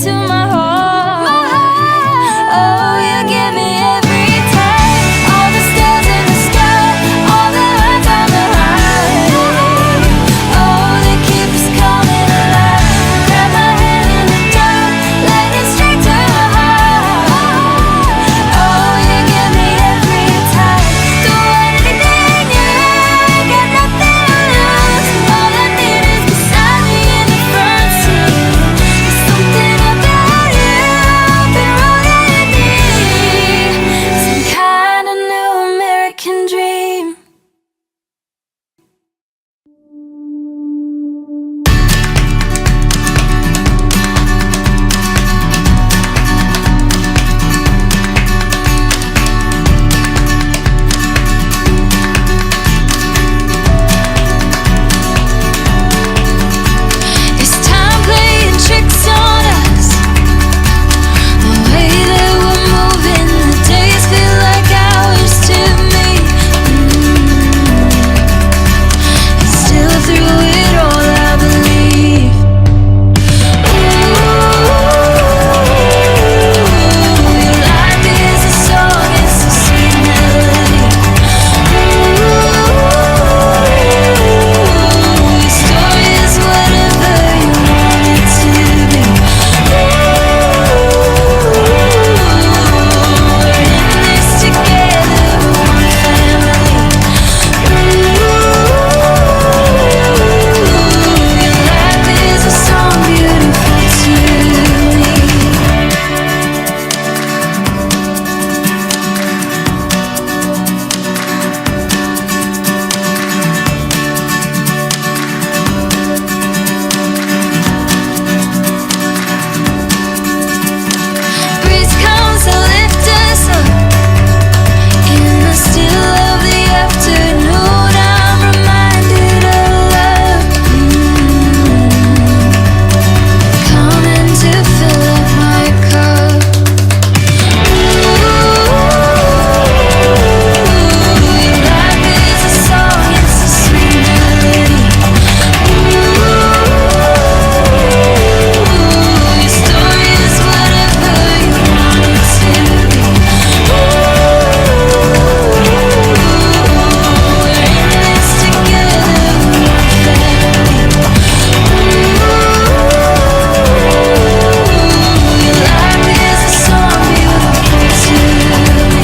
to my heart. Oh, you give me every time. All the stars in the sky, all the lights on the highway. Oh, they keep us coming alive. Grab my hand in the dark, let it straight to my heart. Oh, you give me every time. Do anything you like, got nothing to lose. All I need is beside me in the front seat. There's something about you, been rolling deep. Some kind of new American dream. Is time playing tricks on us? The way that we're moving, the days feel like hours to me. And still through it all, I believe. Your life is a song, it's a sweet melody. Your story is whatever you want it to be. We're in this together, one family. Your life is a song beautiful to me. Breeze comes to lift us up in the still of the afternoon. I'm reminded of love coming to fill up my cup. Your life is a song, it's a sweet melody. Your story is whatever you want it to be. We're in this together, one family. Your life is a song beautiful to me.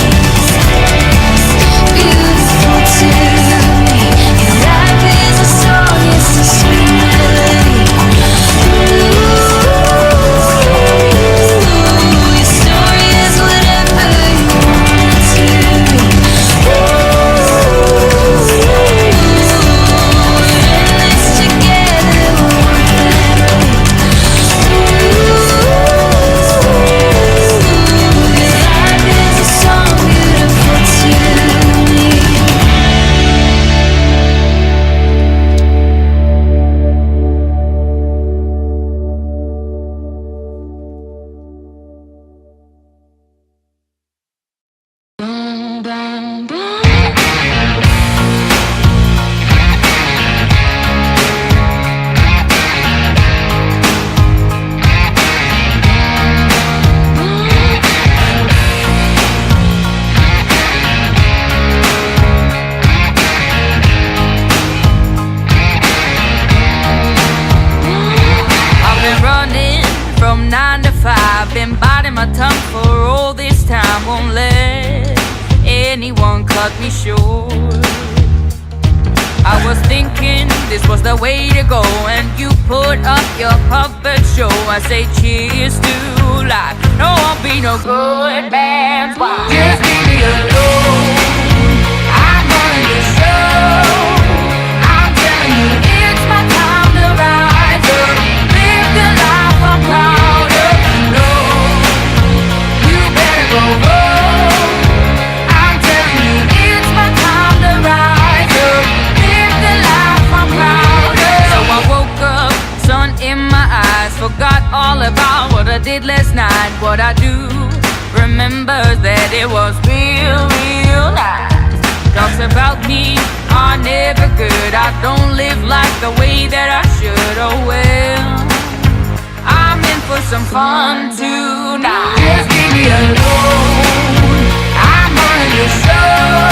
Beautiful to me. Your life is a song, it's a sweet melody. Your story is whatever you want it to be. We're in this together, one family. Your life is a song beautiful to me. Boom, boom, boom. I've been running from 9 to 5, been biting my tongue for all this time. Won't let anyone cut me short. I was thinking this was the way to go, and you put up your puppet show. I say cheers to life. No, I'll be no good man's wife. Just leave me alone. I'm running the show. I'm telling you, it's my time to rise up. Live the life I'm proud of. No, you better go home. I'm telling you, it's my time to rise up. Live the life I'm proud of. So I woke up, sun in my eyes, forgot all about what I did last night. What I do remember that it was real, real nice. Talks about me are never good. I don't live life the way that I should. Oh well, I'm in for some fun tonight. Just leave me alone. I'm running the show.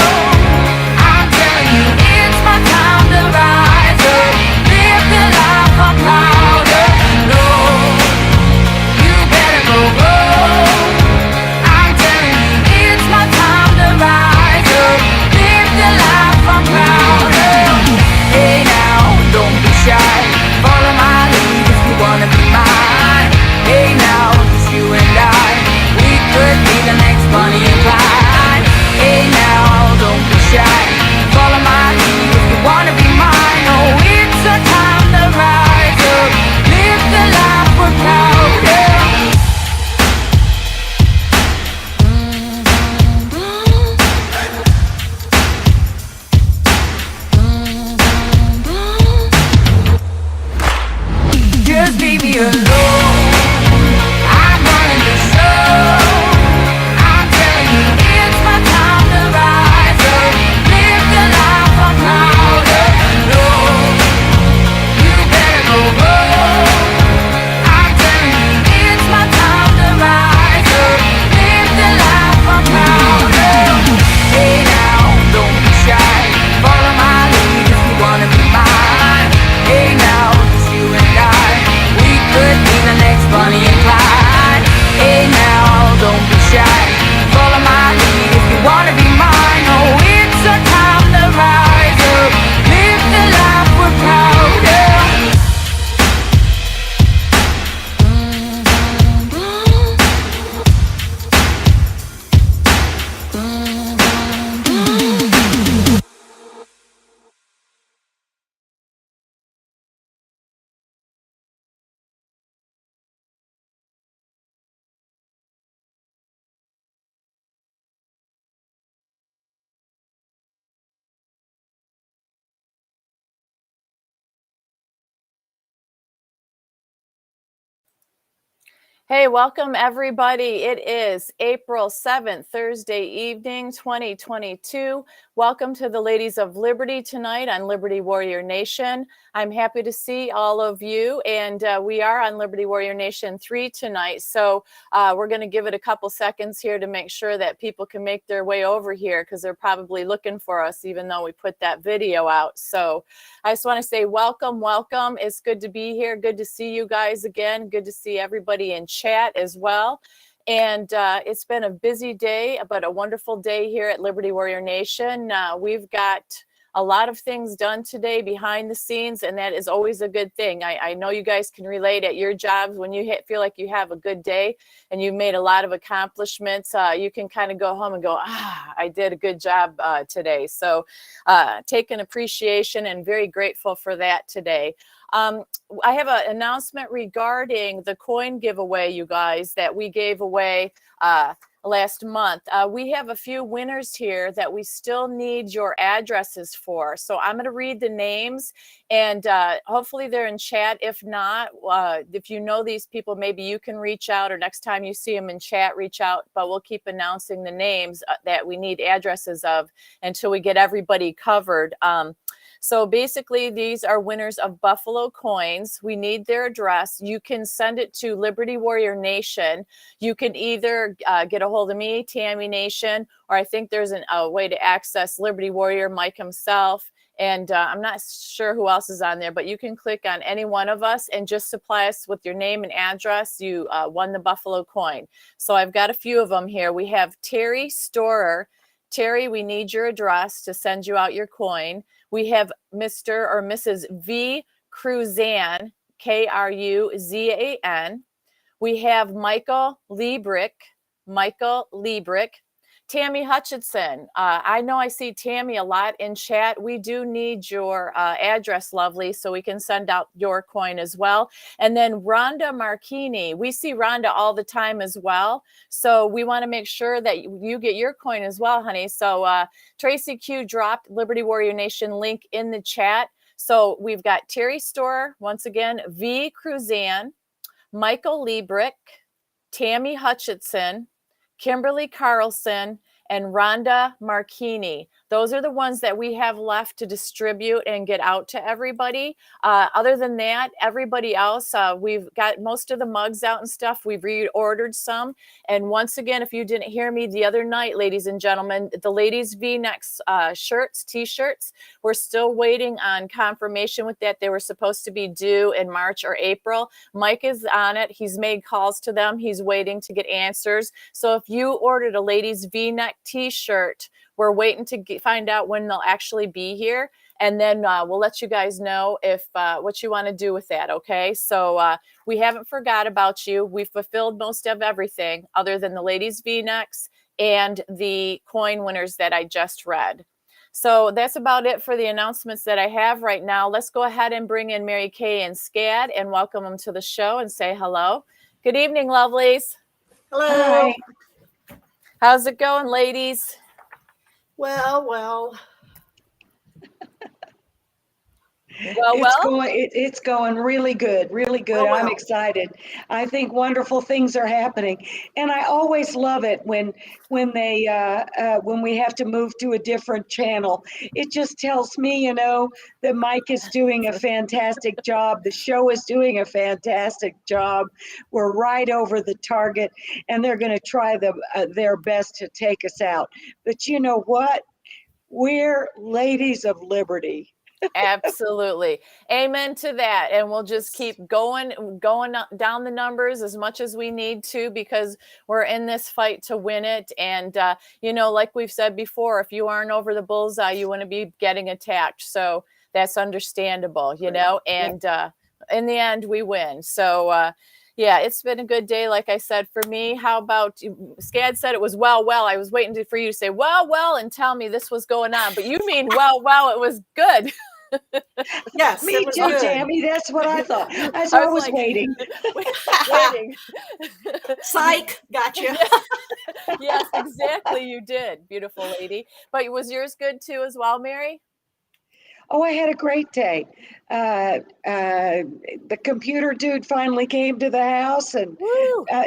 I'm telling you, it's my time to rise up. Live the life I'm proud of. No, you better go home. I'm telling you, it's my time to rise up. Live the life I'm proud of. Hey now, don't be shy. Follow my lead if you wanna be mine. Hey now, it's you and I. We could be the next Bonnie and Clyde. Hey now, don't be shy. Follow my lead if you wanna be mine. Oh, it's a time to rise up. Live the life we're proud of. Just leave me alone. I'm running the show. I'm telling you, it's my time to rise up. Live the life I'm proud of. No, you better go home. I'm telling you, it's my time to rise up. Live the life I'm proud of. Hey now, don't be shy. Follow my lead if you wanna be mine. Hey now, it's you and I. We could be the next Bonnie and Clyde. Hey now, don't be shy. Follow my lead if you wanna be mine. Oh, it's a time to rise up. Live the life we're proud of. Hey, welcome everybody. It is April 7th, Thursday evening, 2022. Welcome to the Ladies of Liberty tonight on Liberty Warrior Nation. I'm happy to see all of you, and we are on Liberty Warrior Nation 3 tonight. So we're going to give it a couple seconds here to make sure that people can make their way over here because they're probably looking for us, even though we put that video out. So I just want to say welcome, welcome. It's good to be here. Good to see you guys again. Good to see everybody in chat as well. And it's been a busy day, but a wonderful day here at Liberty Warrior Nation. We've got a lot of things done today behind the scenes, and that is always a good thing. I know you guys can relate at your jobs when you feel like you have a good day and you made a lot of accomplishments. You can kind of go home and go, I did a good job today. So take an appreciation and very grateful for that today. I have an announcement regarding the coin giveaway, you guys, that we gave away last month. We have a few winners here that we still need your addresses for. So I'm going to read the names, and hopefully they're in chat. If not, if you know these people, maybe you can reach out, or next time you see them in chat, reach out. But we'll keep announcing the names that we need addresses of until we get everybody covered. So basically, these are winners of Buffalo coins. We need their address. You can send it to Liberty Warrior Nation. You can either get a hold of me, Tammy Nation, or I think there's a way to access Liberty Warrior, Mike himself. And I'm not sure who else is on there, but you can click on any one of us and just supply us with your name and address. You won the Buffalo coin. So I've got a few of them here. We have Terry Storer. Terry, we need your address to send you out your coin. We have Mr. or Mrs. V. Cruzan, Kruzan. We have Michael Liebrick. Tammy Hutchinson. I know I see Tammy a lot in chat. We do need your address, lovely, so we can send out your coin as well. And then Rhonda Marchini. We see Rhonda all the time as well. So we want to make sure that you get your coin as well, honey. So Tracy Q dropped Liberty Warrior Nation link in the chat. So we've got Terry Storer, once again, V. Cruzan, Michael Liebrick, Tammy Hutchinson, Kimberly Carlson, and Rhonda Marchini. those are the ones that we have left to distribute and get out to everybody. Other than that, everybody else, we've got most of the mugs out and stuff. We've reordered some. And once again, if you didn't hear me the other night, ladies and gentlemen, the ladies V-necks shirts, t-shirts, we're still waiting on confirmation with that. They were supposed to be due in March or April. Mike is on it. He's made calls to them. He's waiting to get answers. So if you ordered a ladies V-neck t-shirt, we're waiting to find out when they'll actually be here. And then we'll let you guys know if what you want to do with that. Okay. So we haven't forgot about you. We fulfilled most of everything other than the ladies V-necks and the coin winners that I just read. So that's about it for the announcements that I have right now. Let's go ahead and bring in Mary Kay and Scad and welcome them to the show and say hello. Good evening, lovelies. Hello. Hi. How's it going, ladies? Well. It's going really good, really good. Well. I'm excited. I think wonderful things are happening, and I always love it when we have to move to a different channel. It just tells me, that Mike is doing a fantastic job. The show is doing a fantastic job. We're right over the target, and they're going to try their best to take us out. But you know what? We're ladies of liberty. Absolutely. Amen to that. And we'll just keep going down the numbers as much as we need to, because we're in this fight to win it. And, like we've said before, if you aren't over the bullseye, you want to be getting attacked. So that's understandable, and in the end, we win. So, yeah, it's been a good day, like I said, for me. How about you? Scad said it was well. I was waiting for you to say, well, and tell me this was going on. But you mean, well, it was good. Yes, Me too, good. Tammy. That's what I thought. I was like, waiting. Waiting. Psych, gotcha. Yes, exactly. You did, beautiful lady. But was yours good too, as well, Mary? Oh, I had a great day. The computer dude finally came to the house and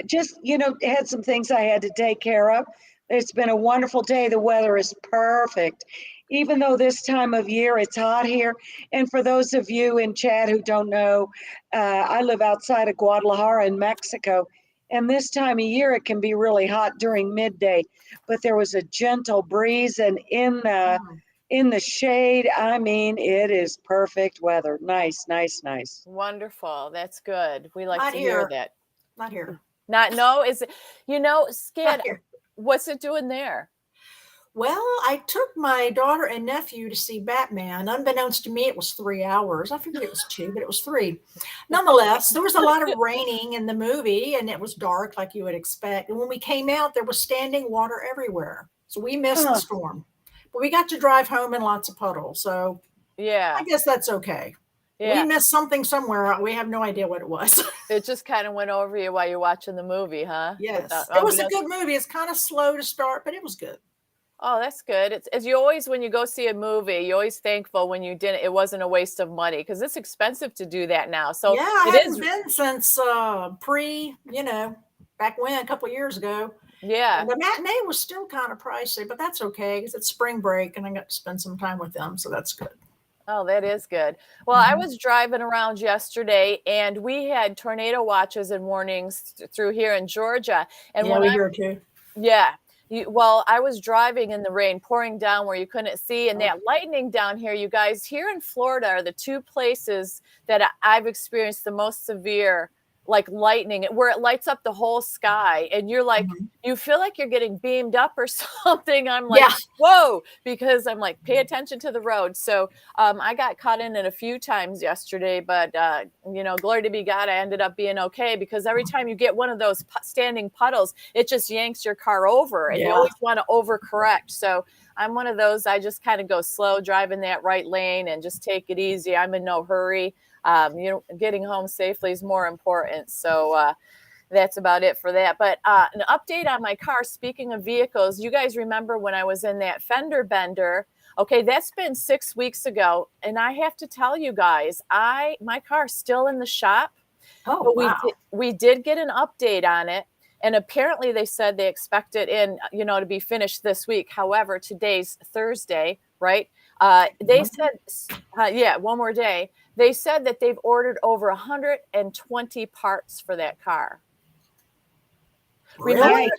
just, had some things I had to take care of. It's been a wonderful day. The weather is perfect, even though this time of year it's hot here. And for those of you in chat who don't know, I live outside of Guadalajara in Mexico. And this time of year, it can be really hot during midday. But there was a gentle breeze, and in the shade, I mean, it is perfect weather. Nice. Wonderful. That's good. We like Not to here. hear that. Not here. Is it, Scad, what's it doing there? Well, I took my daughter and nephew to see Batman. Unbeknownst to me, it was 3 hours. I figured it was 2, but it was 3. Nonetheless, there was a lot of raining in the movie, and it was dark like you would expect. And when we came out, there was standing water everywhere. So we missed the storm. But we got to drive home in lots of puddles. So yeah, I guess that's okay. Yeah. We missed something somewhere. We have no idea what it was. It just kind of went over you while you're watching the movie, huh? Yes. It was a good movie. It's kind of slow to start, but it was good. Oh, that's good. It's as you always, when you go see a movie, you're always thankful when it wasn't a waste of money, because it's expensive to do that now. So yeah, I haven't been since back when, a couple of years ago. Yeah. The matinee was still kind of pricey, but that's okay because it's spring break and I got to spend some time with them. So that's good. Oh, that is good. Well, I was driving around yesterday and we had tornado watches and warnings through here in Georgia. And we hear too. Yeah. I was driving in the rain, pouring down where you couldn't see, and that lightning down here, you guys, here in Florida are the 2 places that I've experienced the most severe, like lightning, where it lights up the whole sky, and you're like, you feel like you're getting beamed up or something. I'm like, whoa, because I'm like, pay attention to the road. So I got caught in it a few times yesterday, but glory to be God, I ended up being okay, because every time you get one of those standing puddles, it just yanks your car over, and you always want to overcorrect. So I'm one of those, I just kind of go slow, drive in that right lane and just take it easy. I'm in no hurry. Getting home safely is more important. So that's about it for that. But an update on my car. Speaking of vehicles, you guys remember when I was in that fender bender? Okay, that's been 6 weeks ago. And I have to tell you guys, my car's still in the shop. Oh, but wow. we did get an update on it. And apparently they said they expect it in, to be finished this week. However, today's Thursday, right? They said, one more day. They said that they've ordered over 120 parts for that car. Remember,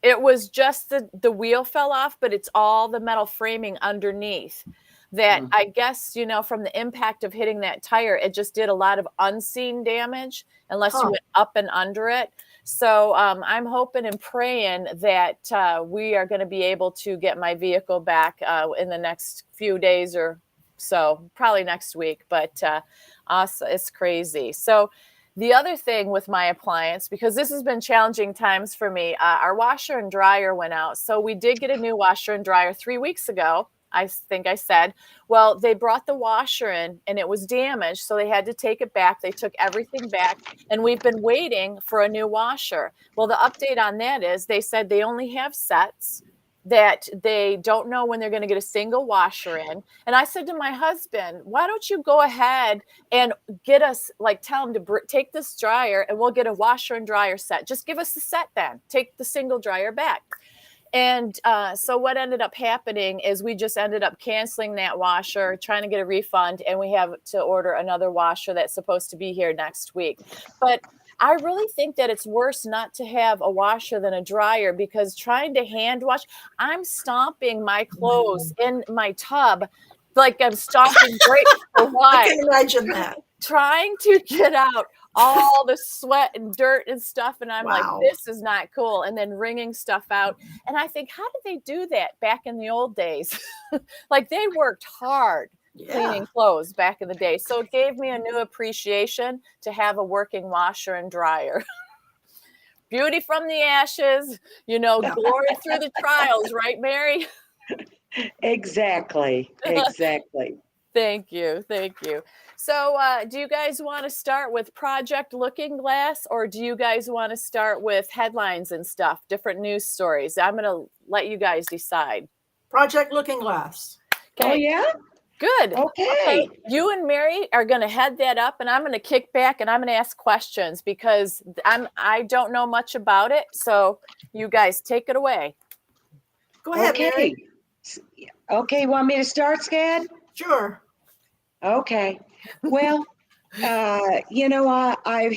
it was just the wheel fell off, but it's all the metal framing underneath that I guess, from the impact of hitting that tire, it just did a lot of unseen damage unless you went up and under it. So I'm hoping and praying that we are going to be able to get my vehicle back in the next few days or so, probably next week, but it's crazy. So the other thing with my appliance, because this has been challenging times for me, our washer and dryer went out. So we did get a new washer and dryer 3 weeks ago. I think I said, well, they brought the washer in and it was damaged. So they had to take it back. They took everything back and we've been waiting for a new washer. Well, the update on that is they said they only have sets, that they don't know when they're going to get a single washer in. And I said to my husband, why don't you go ahead and get us, tell them to take this dryer and we'll get a washer and dryer set. Just give us the set then. Take the single dryer back. And so what ended up happening is we just ended up canceling that washer, trying to get a refund, and we have to order another washer that's supposed to be here next week. But I really think that it's worse not to have a washer than a dryer, because trying to hand wash, I'm stomping my clothes in my tub like I'm stomping grapes for wine. I can imagine that. Trying to get out all the sweat and dirt and stuff. And I'm like, this is not cool. And then wringing stuff out. And I think, how did they do that back in the old days? They worked hard cleaning clothes back in the day. So it gave me a new appreciation to have a working washer and dryer. Beauty from the ashes, glory through the trials, right, Mary? Exactly. Thank you. So do you guys want to start with Project Looking Glass, or do you guys want to start with headlines and stuff, different news stories? I'm going to let you guys decide. Project Looking Glass. Okay. Oh, yeah? Good. Okay. You and Mary are going to head that up, and I'm going to kick back and I'm going to ask questions because I don't know much about it. So you guys take it away. Go ahead, Mary. Okay, want me to start, Scad? Sure. Okay. Well, I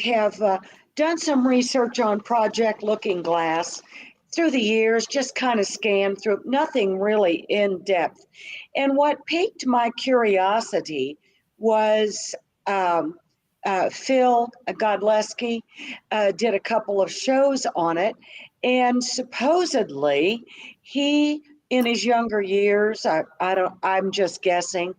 have done some research on Project Looking Glass through the years, just kind of scanned through, nothing really in depth. And what piqued my curiosity was Phil Godleski did a couple of shows on it. And supposedly he, in his younger years, I'm just guessing,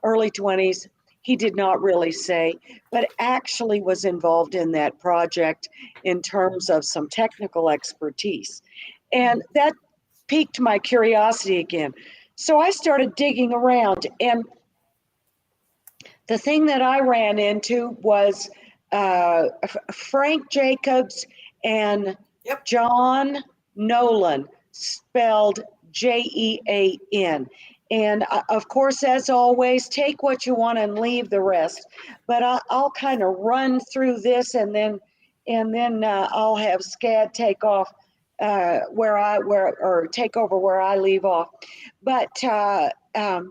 early 20s, he did not really say, but actually was involved in that project in terms of some technical expertise. And that piqued my curiosity again. So I started digging around, and the thing that I ran into was Frank Jacobs and John Nolan, spelled Jean. And of course, as always, take what you want and leave the rest. But I'll kind of run through this, and then I'll have Scad take off take over where I leave off. But the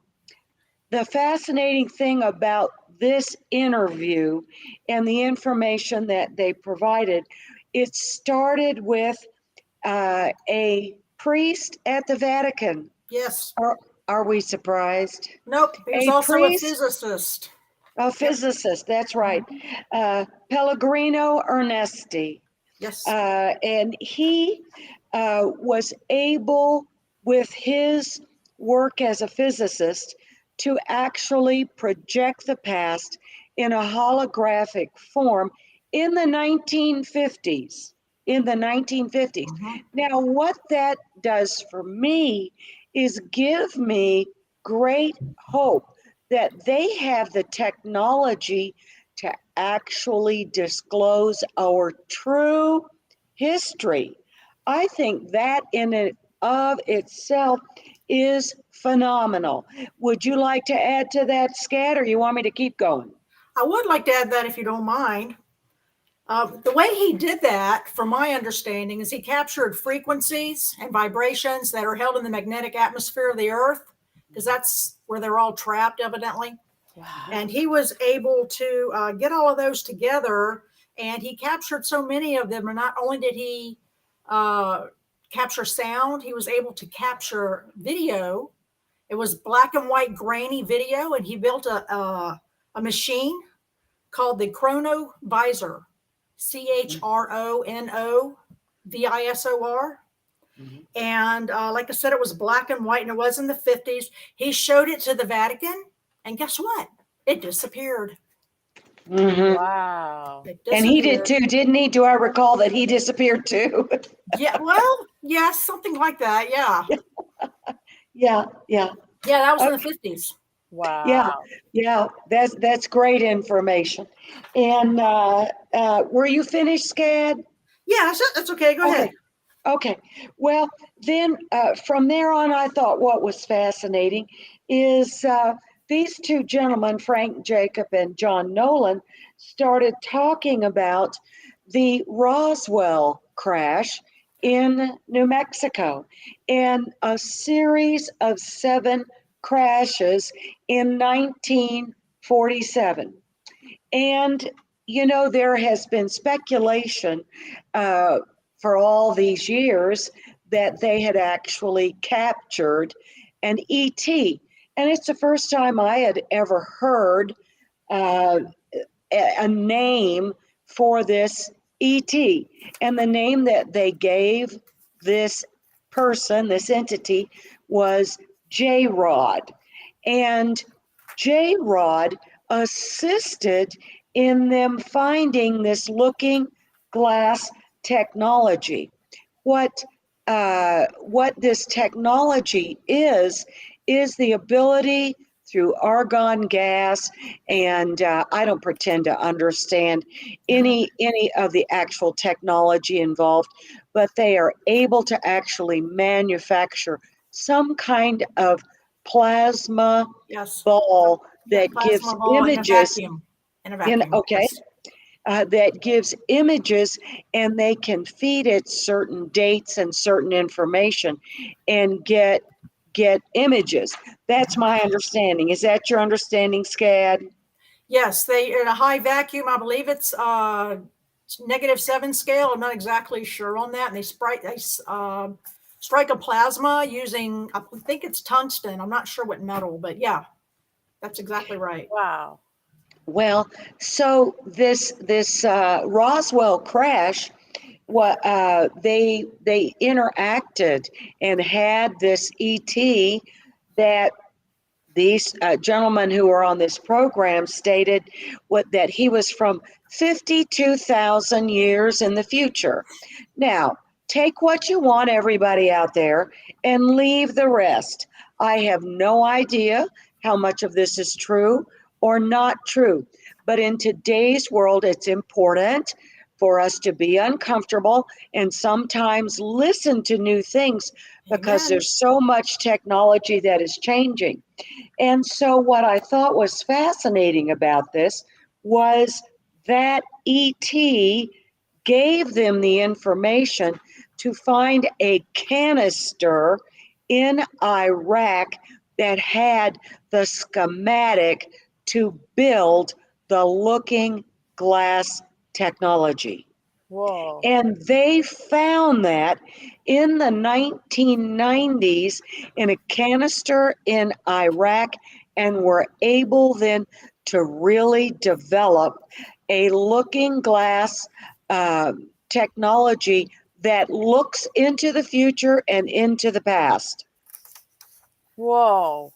fascinating thing about this interview and the information that they provided, it started with a priest at the Vatican. Yes. Are we surprised? Nope. He's also a physicist. A physicist, that's right. Pellegrino Ernesti. Yes. And he was able, with his work as a physicist, to actually project the past in a holographic form in the 1950s. Mm-hmm. Now, what that does for me is give me great hope that they have the technology to actually disclose our true history. I think that in and of itself is phenomenal. Would you like to add to that, Scad, or you want me to keep going? I would like to add that if you don't mind. The way he did that, from my understanding, is he captured frequencies and vibrations that are held in the magnetic atmosphere of the Earth, because that's where they're all trapped, evidently. Wow. And he was able to get all of those together, and he captured so many of them. And not only did he capture sound, he was able to capture video. It was black and white, grainy video, and he built a machine called the Chronovisor, Chronovisor. And like I said, it was black and white, and it was in the 50s. He showed it to the Vatican, and guess what? It disappeared. Mhm. Wow. It And he did disappeared. too, didn't he? Do I recall that he disappeared too? Yeah, well, yes, something like that. Yeah. Yeah, yeah, Yeah, that was in the okay, 50s. yeah, Wow. yeah. That's great information. And were you finished, Scad? Yeah, that's okay. Go ahead. Okay, okay. Well, then from there on, I thought what was fascinating is these two gentlemen, Frank Jacob and John Nolan, started talking about the Roswell crash in New Mexico and a series of 7 crashes in 1947. And, there has been speculation uh, for all these years that they had actually captured an ET. And it's the first time I had ever heard uh, a name for this ET. And the name that they gave this person, this entity, was J Rod. And J Rod assisted in them finding this looking glass technology. What this technology is the ability through argon gas, and I don't pretend to understand any of the actual technology involved, but they are able to actually manufacture some kind of plasma Yes. ball Yeah, that gives plasma ball in a images vacuum. In a vacuum. okay, Yes. that gives images, and they can feed it certain dates and certain information and get images. That's my understanding. Is that your understanding, Scad? Yes, they in a high vacuum. I believe it's -7 scale. I'm not exactly sure on that. And strike a plasma using, I think it's tungsten. I'm not sure what metal, but yeah, that's exactly right. Wow. Well, so this Roswell crash, what they interacted and had this ET that these gentlemen who were on this program stated that he was from 52,000 years in the future. Now, take what you want, everybody out there, and leave the rest. I have no idea how much of this is true or not true. But in today's world, it's important for us to be uncomfortable and sometimes listen to new things because Amen. there's so much technology that is changing. And so, what I thought was fascinating about this was that ET gave them the information to find a canister in Iraq that had the schematic to build the looking glass technology. Whoa. And they found that in the 1990s in a canister in Iraq, and were able then to really develop a looking glass technology that looks into the future and into the past. Whoa.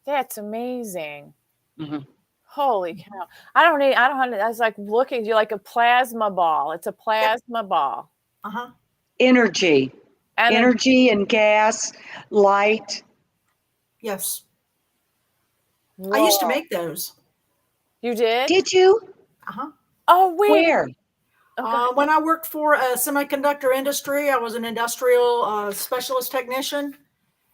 That's amazing. Mhm. Holy cow. I don't, I was like looking, you like a plasma ball. It's a plasma ball. Uh-huh. Energy, And energy and gas, light. Yes. I used to whoa. make those. You did? Did you? Uh-huh. Oh, wait. Where? Okay. When I worked for a semiconductor industry, I was an industrial specialist technician,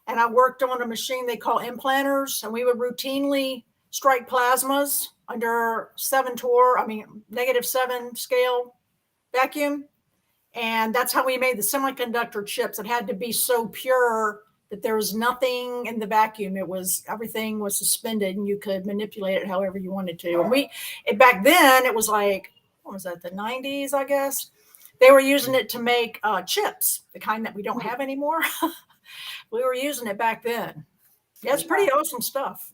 and I worked on a machine they call implanters, and we would routinely strike plasmas under -7 scale vacuum. And that's how we made the semiconductor chips. It had to be so pure that there was nothing in the vacuum. Everything was suspended and you could manipulate it however you wanted to. And back then it was like, what was that, the 90s, I guess? They were using it to make chips, the kind that we don't have anymore. We were using it back then. Yeah, it's pretty awesome stuff.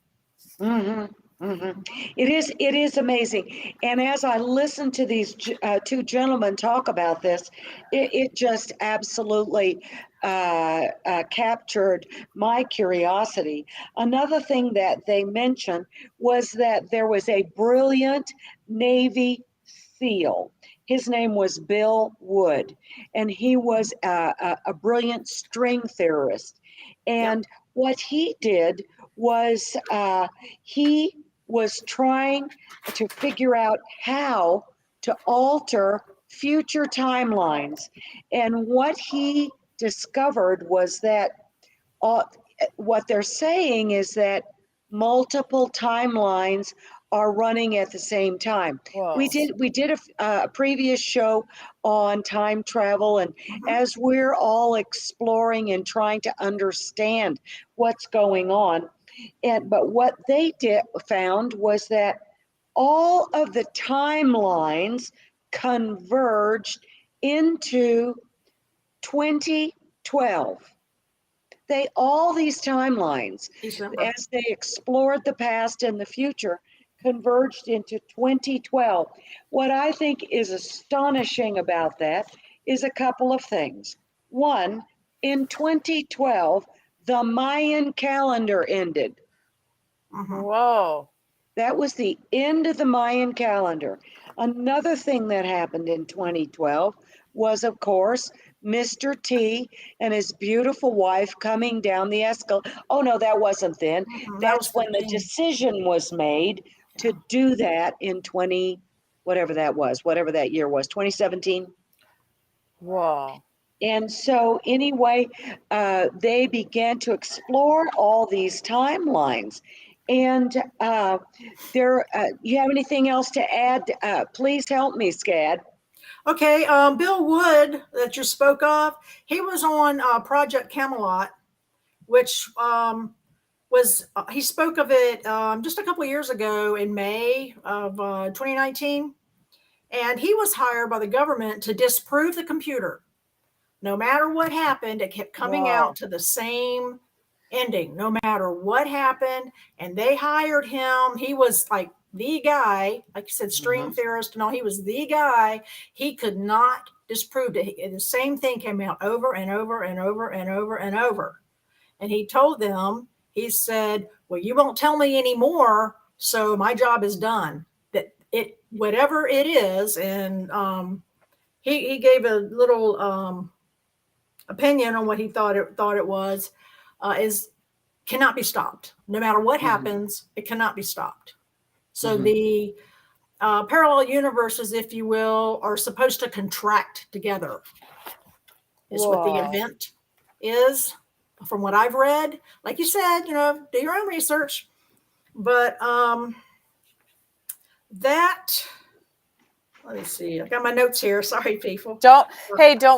Mm-hmm. Mm-hmm. It is amazing. And as I listen to these two gentlemen talk about this, it just absolutely captured my curiosity. Another thing that they mentioned was that there was a brilliant Navy SEAL. His name was Bill Wood, and he was a brilliant string theorist. And what he did was he was trying to figure out how to alter future timelines. And what he discovered was that what they're saying is that multiple timelines are running at the same time. Whoa. We did a previous show on time travel, and as we're all exploring and trying to understand what's going on, but what they found was that all of the timelines converged into 2012. All these timelines, as they explored the past and the future, converged into 2012. What I think is astonishing about that is a couple of things. One, in 2012, the Mayan calendar ended. Whoa. That was the end of the Mayan calendar. Another thing that happened in 2012 was, of course, Mr. T and his beautiful wife coming down the escalator. Oh, no, that wasn't then. That's when the decision was made to do that in whatever that year was, 2017. Whoa. And so anyway, they began to explore all these timelines. And you have anything else to add? Please help me, Scad. Okay, Bill Wood that you spoke of, he was on Project Camelot, which he spoke of it just a couple of years ago in May of 2019. And he was hired by the government to disprove the computer. No matter what happened, it kept coming out to the same ending, no matter what happened. And they hired him. He was like the guy, like you said, string theorist and all. He was the guy. He could not disprove it. The same thing came out over and over and over and over and over. And he told them, he said, well, you won't tell me anymore, so my job is done. That it, whatever it is, and he gave a little opinion on what he thought it was, cannot be stopped. No matter what happens, it cannot be stopped. So the parallel universes, if you will, are supposed to contract together. Is what the event is, from what I've read. Like you said, do your own research. But let me see. I got my notes here. Sorry, people. Don't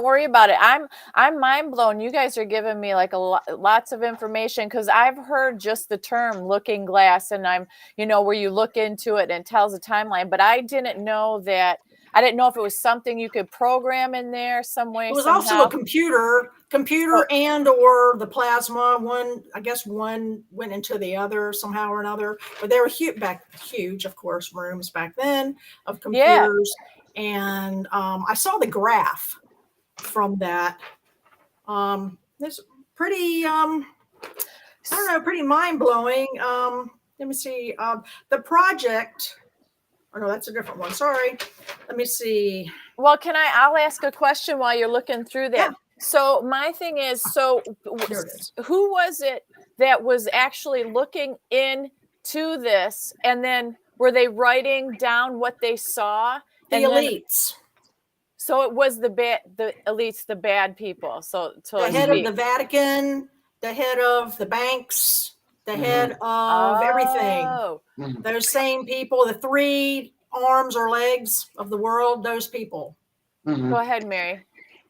worry about it. I'm mind blown. You guys are giving me like lots of information, because I've heard just the term looking glass, and I'm, where you look into it and it tells a timeline, but I didn't know that. I didn't know if it was something you could program in there some way. It was also a computer and or the plasma. One went into the other somehow or another. But they were huge, of course, rooms back then of computers. Yeah. And I saw the graph from that. It's pretty, pretty mind blowing. Let me see. The project. Oh, no, that's a different one. Sorry. Let me see. Well, I'll ask a question while you're looking through that. Yeah. So my thing is, who was it that was actually looking into this? And then were they writing down what they saw? The elites. So it was the elites, the bad people. So the head of the Vatican, the head of the banks, the head of everything. Oh, Those same people, the 3 arms or legs of the world, those people. go ahead, Mary.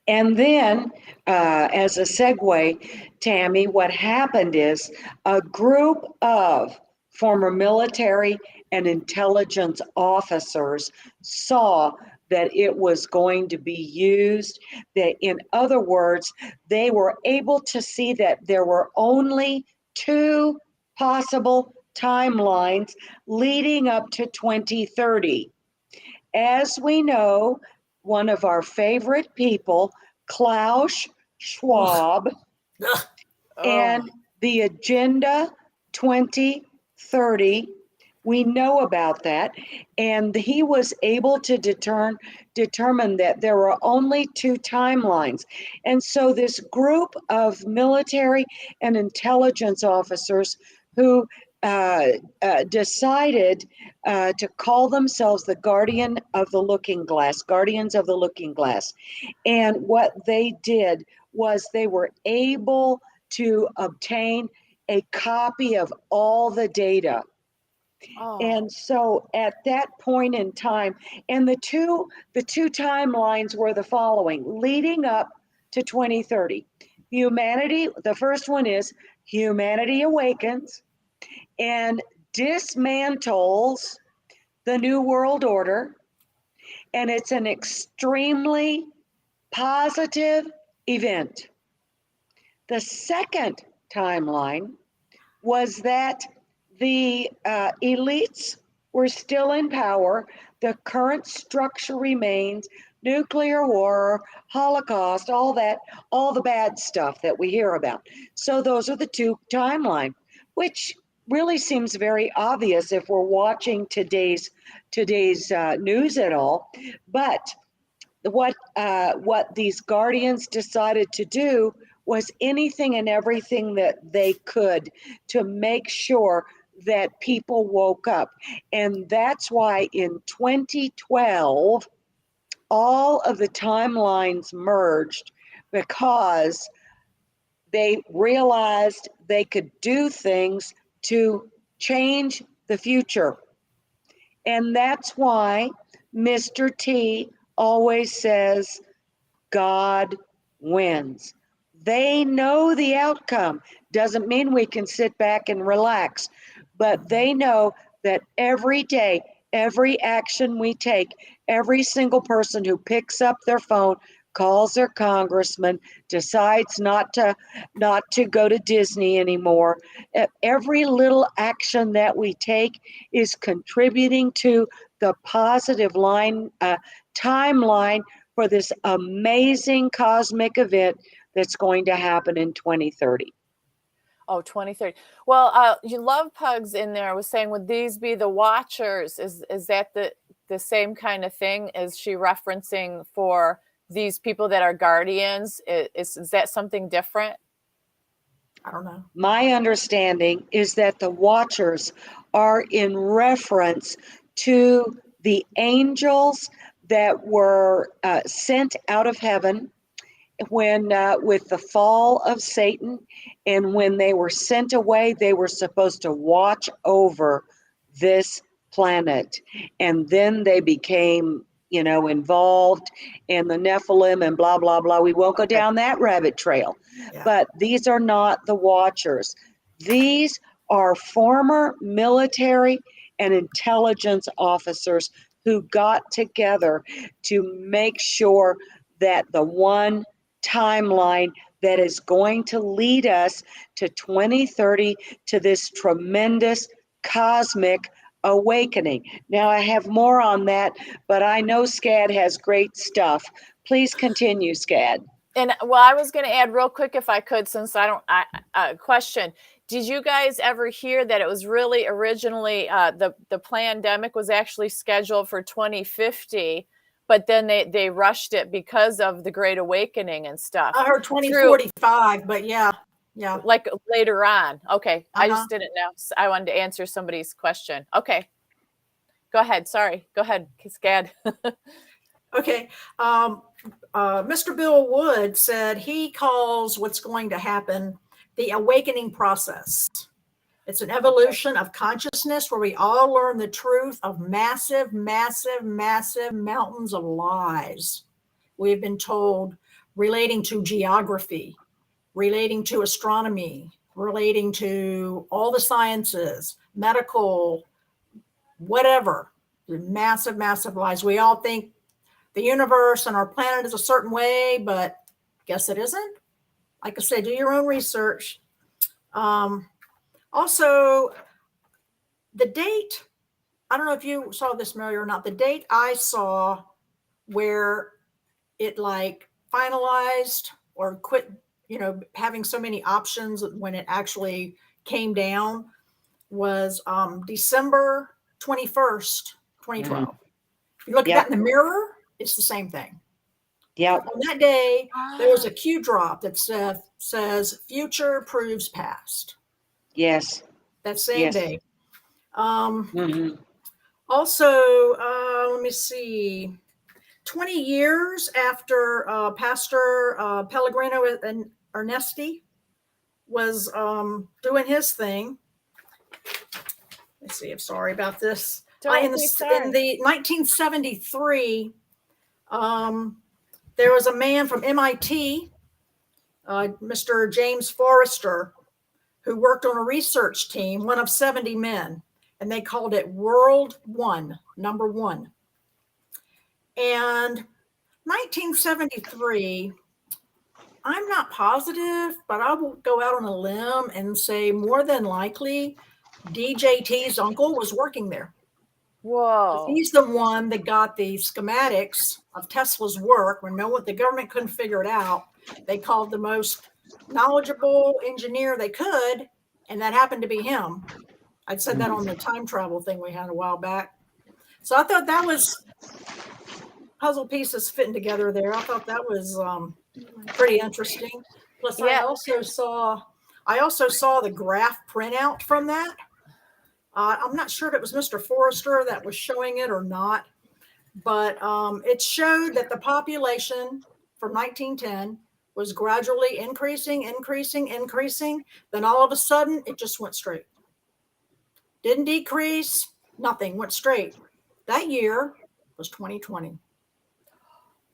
And then, as a segue, Tammy, what happened is a group of former military and intelligence officers saw that it was going to be used. That, in other words, they were able to see that there were only 2 possible timelines leading up to 2030. As we know, one of our favorite people, Klaus Schwab, Ugh. and the Agenda 2030, we know about that. And he was able to determine that there were only 2 timelines. And so this group of military and intelligence officers who decided to call themselves the Guardians of the Looking Glass. And what they did was they were able to obtain a copy of all the data. Oh. And so at that point in time, and the two timelines were the following, leading up to 2030. Humanity, the first one is humanity awakens and dismantles the New World Order, and it's an extremely positive event. The second timeline was that the elites were still in power, the current structure remains, nuclear war, Holocaust, all that, all the bad stuff that we hear about. So those are the 2 timelines, which really seems very obvious if we're watching today's news at all. But what these guardians decided to do was anything and everything that they could to make sure that people woke up. And that's why in 2012, all of the timelines merged because they realized they could do things to change the future. And that's why Mr. T always says, God wins. They know the outcome. Doesn't mean we can sit back and relax, but they know that every day, every action we take, every single person who picks up their phone, calls their congressman, decides not to go to Disney anymore, every little action that we take is contributing to the positive timeline for this amazing cosmic event that's going to happen in 2030. Oh, 2030. Well, you Love Pugs in there was saying, would these be the Watchers? Is that the same kind of thing? Is she referencing for these people that are guardians? Is that something different? I don't know. My understanding is that the Watchers are in reference to the angels that were sent out of heaven when with the fall of Satan, and when they were sent away, they were supposed to watch over this planet, and then they became involved in the Nephilim and blah blah blah. We won't go down that rabbit trail. Yeah. But these are not the Watchers. These are former military and intelligence officers who got together to make sure that the one timeline that is going to lead us to 2030, to this tremendous cosmic awakening. Now, I have more on that, but I know SCAD has great stuff. Please continue, SCAD. And well, I was going to add real quick, if I could, since question. Did you guys ever hear that it was really originally the pandemic was actually scheduled for 2050, but then they rushed it because of the Great Awakening and stuff? I heard 2045, but yeah. Like later on. Okay. I just didn't know. So I wanted to answer somebody's question. Okay. Go ahead. Sorry. Go ahead, SCAD. Okay. Mr. Bill Wood said he calls what's going to happen the awakening process. It's an evolution of consciousness where we all learn the truth of massive, massive, massive mountains of lies we've been told relating to geography, relating to astronomy, relating to all the sciences, medical, whatever. Massive, massive lies. We all think the universe and our planet is a certain way, but guess it isn't. Like I said, do your own research. Also, the date, I don't know if you saw this, Mary, or not. The date I saw where it like finalized or quit, having so many options when it actually came down was December 21st, 2012. If you look at that in the mirror, it's the same thing. Yeah. On that day, there was a Q drop that says future proves past. Yes. That same day. Mm-hmm. Also, let me see. 20 years after Pastor Pellegrino and Ernesti was doing his thing. Let's see. I'm sorry about this. In the 1973, there was a man from MIT, Mr. James Forrester, who worked on a research team, one of 70 men, and they called it World One, number one. And 1973, I'm not positive, but I will go out on a limb and say more than likely DJT's uncle was working there. Whoa. He's the one that got the schematics of Tesla's work when the government couldn't figure it out. They called the most knowledgeable engineer they could, and that happened to be him. I'd said that on the time travel thing we had a while back. So I thought that was puzzle pieces fitting together there. I thought that was pretty interesting. Plus, I also saw the graph printout from that. I'm not sure if it was Mr. Forrester that was showing it or not, but it showed that the population from 1910 was gradually increasing. Then all of a sudden, it just went straight. Didn't decrease, nothing, went straight. That year was 2020.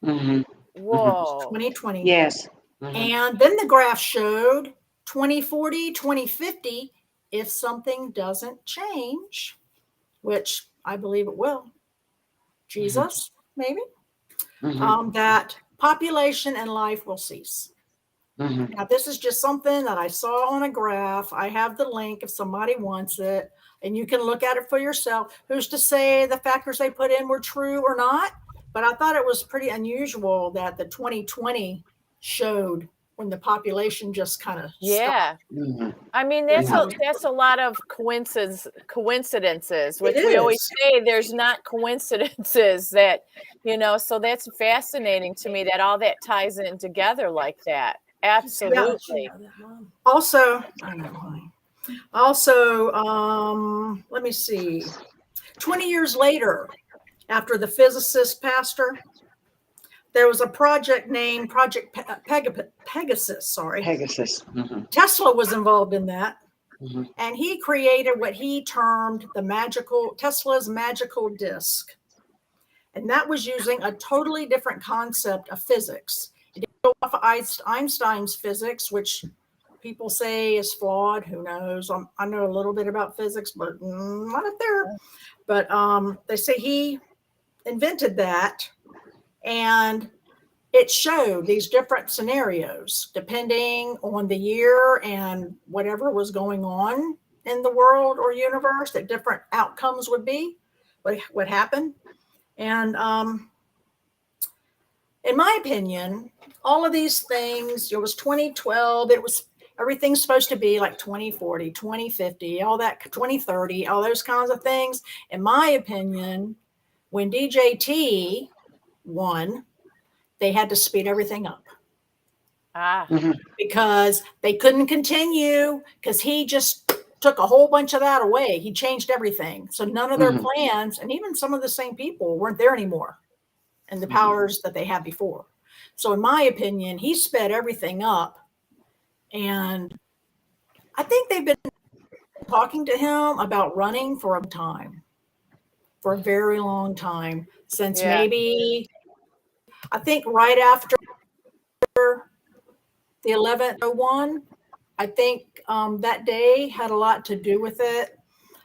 Mm-hmm. Whoa. 2020. Yes. Mm-hmm. And then the graph showed 2040, 2050, if something doesn't change, which I believe it will. Jesus, maybe. That population and life will cease. Now, this is just something that I saw on a graph. I have the link if somebody wants it, and you can look at it for yourself. Who's to say the factors they put in were true or not? But I thought it was pretty unusual that the 2020 showed when the population just kind of stopped. I mean, that's a lot of coincidences, which we always say there's not coincidences that, so that's fascinating to me that all that ties in together like that. Absolutely. Also, let me see. 20 years later, after the physicist pastor, there was a project named Project Pegasus. Pegasus. Tesla was involved in that. And he created what he termed Tesla's magical disc. And that was using a totally different concept of physics. It didn't go off of Einstein's physics, which people say is flawed. Who knows? I know a little bit about physics, but not up there. But they say he invented that. And it showed these different scenarios depending on the year and whatever was going on in the world or universe, that different outcomes would be, what happened. And in my opinion, all of these things, it was 2012, everything's supposed to be like 2040, 2050, all that, 2030, all those kinds of things. In my opinion, when DJT won, they had to speed everything up. Because they couldn't continue, because he just took a whole bunch of that away. He changed everything. So none of their plans, and even some of the same people weren't there anymore, and the powers that they had before. So in my opinion, he sped everything up. And I think they've been talking to him about running for a very long time, since maybe, I think right after the 1101. I think that day had a lot to do with it.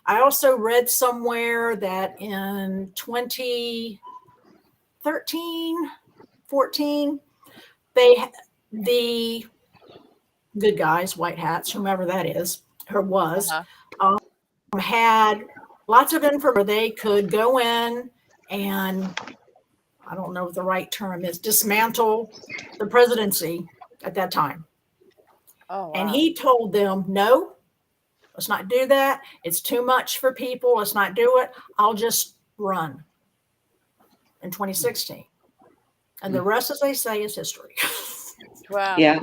I also read somewhere that in 2013, 14, the good guys, white hats, whomever that is or was, had lots of information where they could go in and, I don't know what the right term is, dismantle the presidency at that time. Oh, wow. And he told them, no, let's not do that. It's too much for people. Let's not do it. I'll just run in 2016. And the rest, as they say, is history. Wow. Yeah.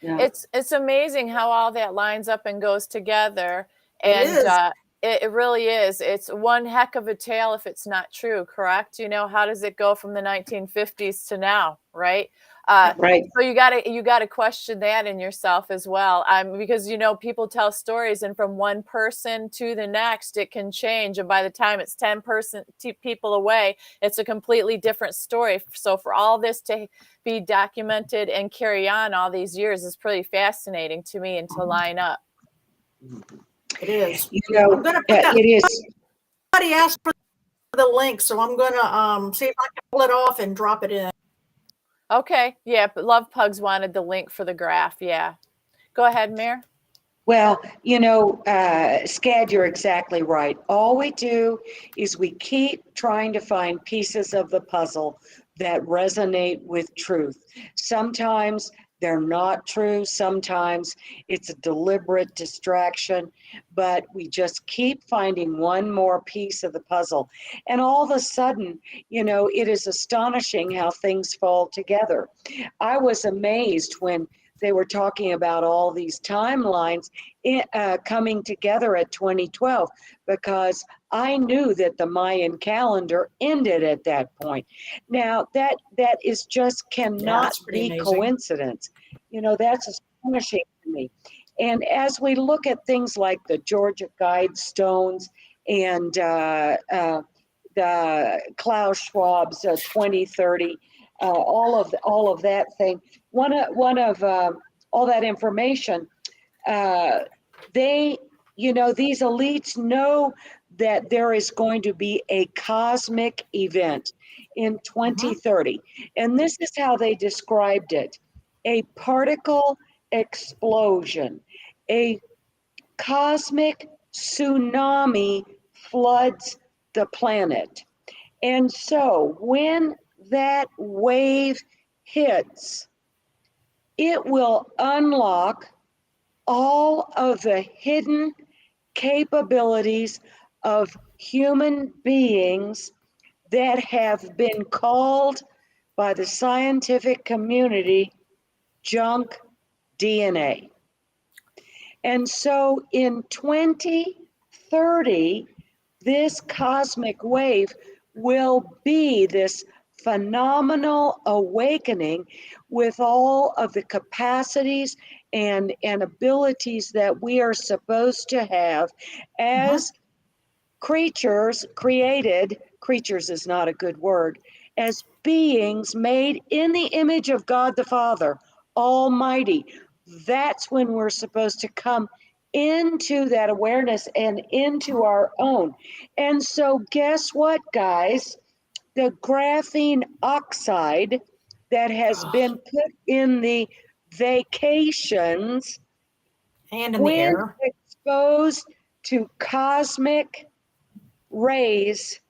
It's amazing how all that lines up and goes together. It And is. it really is. It's one heck of a tale if it's not true, correct? You know, how does it go from the 1950s to now, right? Right. So you gotta question that in yourself as well, because you know people tell stories, and from one person to the next, it can change, and by the time it's 10 people away, it's a completely different story. So for all this to be documented and carry on all these years is pretty fascinating to me, and to line up. It is. You know, I'm gonna put that. it is. Somebody asked for the link, so I'm gonna see if I can pull it off and drop it in. Okay, yeah, but Love Pugs wanted the link for the graph. Yeah, go ahead, Mayor. Well, you know, Scad, you're exactly right. All we do is we keep trying to find pieces of the puzzle that resonate with truth. Sometimes they're not true. Sometimes it's a deliberate distraction, but we just keep finding one more piece of the puzzle. And all of a sudden, you know, it is astonishing how things fall together. I was amazed when they were talking about all these timelines coming together at 2012, because I knew that the Mayan calendar ended at that point. Now that is just cannot be amazing. Coincidence. You know, that's astonishing to me. And as we look at things like the Georgia Guidestones and the Klaus Schwab's 2030, all of that thing. One of all that information, they, you know, these elites know that there is going to be a cosmic event in 2030. And this is how they described it: a particle explosion, a cosmic tsunami floods the planet. And so when that wave hits, it will unlock all of the hidden capabilities of human beings that have been called by the scientific community junk DNA. And so in 2030, this cosmic wave will be this phenomenal awakening with all of the capacities and abilities that we are supposed to have as creatures, creatures is not a good word, as beings made in the image of God the Father Almighty. That's when we're supposed to come into that awareness and into our own. And so guess what, guys? The graphene oxide that has been put in the vacations and in the when air, exposed to cosmic rays,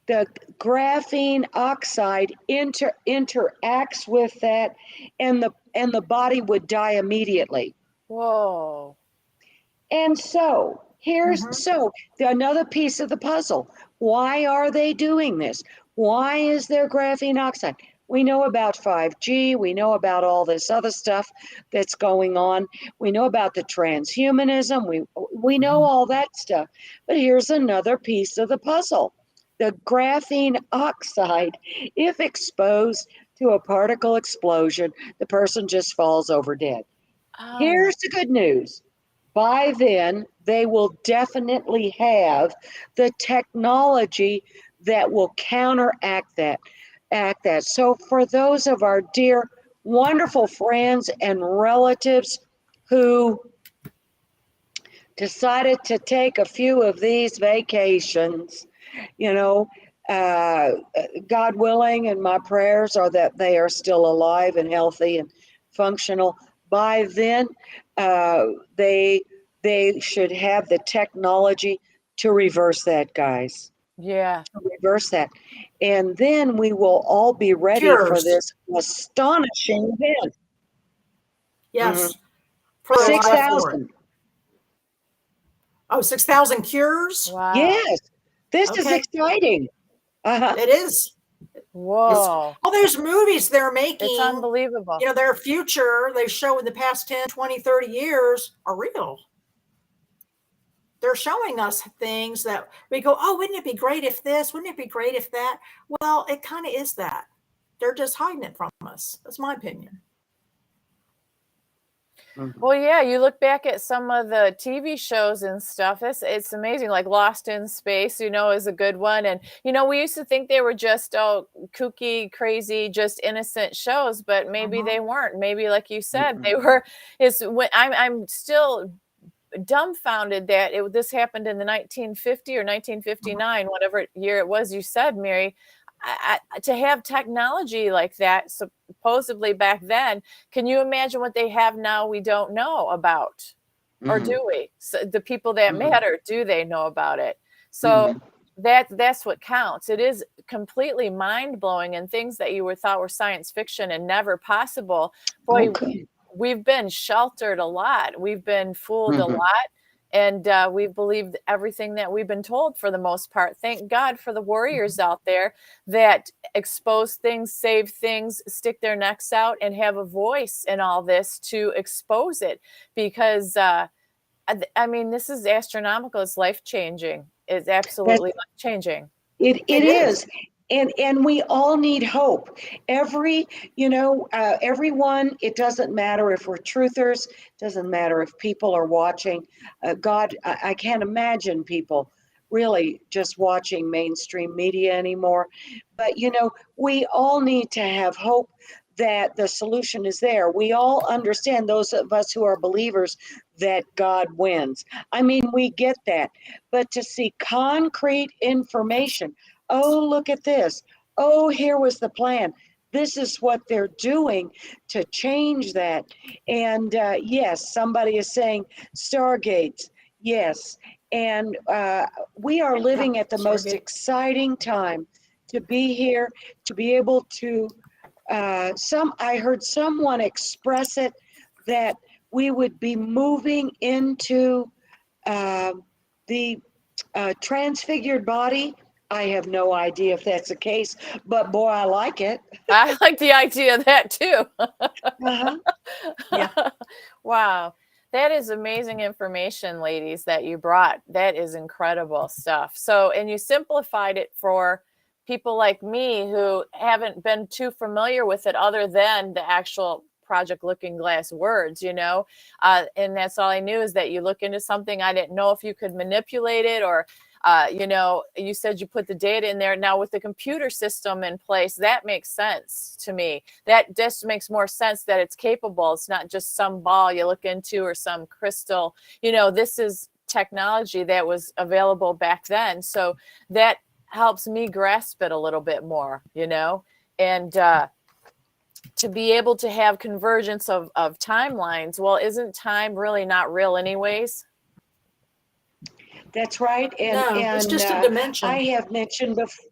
the graphene oxide interacts with that, and the body would die immediately. Whoa. And so here's another piece of the puzzle. Why are they doing this? Why is there graphene oxide? We know about 5G. We know about all this other stuff that's going on. We know about the transhumanism. We know all that stuff. But here's another piece of the puzzle. The graphene oxide, if exposed to a particle explosion, the person just falls over dead. Here's the good news. By then, they will definitely have the technology that will counteract that. So for those of our dear, wonderful friends and relatives who decided to take a few of these vacations, you know, God willing, and my prayers are that they are still alive and healthy and functional. By then, they should have the technology to reverse that, guys. Yeah. To reverse that, and then we will all be ready for Cures. this astonishing event. Yes. For the life for it. 6,000. Oh, 6,000 cures? Wow. Yes, this is Okay. exciting. It is. Whoa. All those movies they're making, It's unbelievable. you know, their future they show in the past 10, 20, 30 years are real. They're showing us things that we go, oh, wouldn't it be great if this? Wouldn't it be great if that? Well, it kind of is that. They're just hiding it from us. That's my opinion. Well, yeah, you look back at some of the TV shows and stuff, it's amazing. Like Lost in Space, you know, is a good one. And, you know, we used to think they were just kooky, crazy, just innocent shows, but maybe they weren't. Maybe, like you said, they were. I'm still dumbfounded that this happened in the 1950 or 1959, whatever year it was you said, Mary. To have technology like that supposedly back then, can you imagine what they have now we don't know about? Or do we? So the people that matter, do they know about it? So that's what counts. It is completely mind-blowing, and things that you thought were science fiction and never possible. Boy, we've been sheltered a lot. We've been fooled a lot. And we've believed everything that we've been told for the most part. Thank God for the warriors out there that expose things, save things, stick their necks out, and have a voice in all this to expose it. Because, I mean, this is astronomical. It's life-changing. It's absolutely life-changing. It is. And we all need hope. Everyone, it doesn't matter if we're truthers, doesn't matter if people are watching. God, I can't imagine people really just watching mainstream media anymore. But, we all need to have hope that the solution is there. We all understand, those of us who are believers, that God wins. I mean, we get that. But to see concrete information, oh, look at this. Oh, here was the plan. This is what they're doing to change that. And yes, somebody is saying Stargates. Yes. And we are living at the most exciting time to be here, to be able to, I heard someone express it, that we would be moving into the transfigured body. I have no idea if that's the case, but boy, I like it. I like the idea of that too. Yeah. Wow. That is amazing information, ladies, that you brought. That is incredible stuff. So, and you simplified it for people like me who haven't been too familiar with it other than the actual Project Looking Glass words, and that's all I knew, is that you look into something. I didn't know if you could manipulate it, or you said you put the data in there. Now with the computer system in place, that makes sense to me. That just makes more sense that it's capable. It's not just some ball you look into or some crystal. This is technology that was available back then. So that helps me grasp it a little bit more, and to be able to have convergence of timelines. Well, isn't time really not real anyways? That's right. And it's just a dimension. I have mentioned before,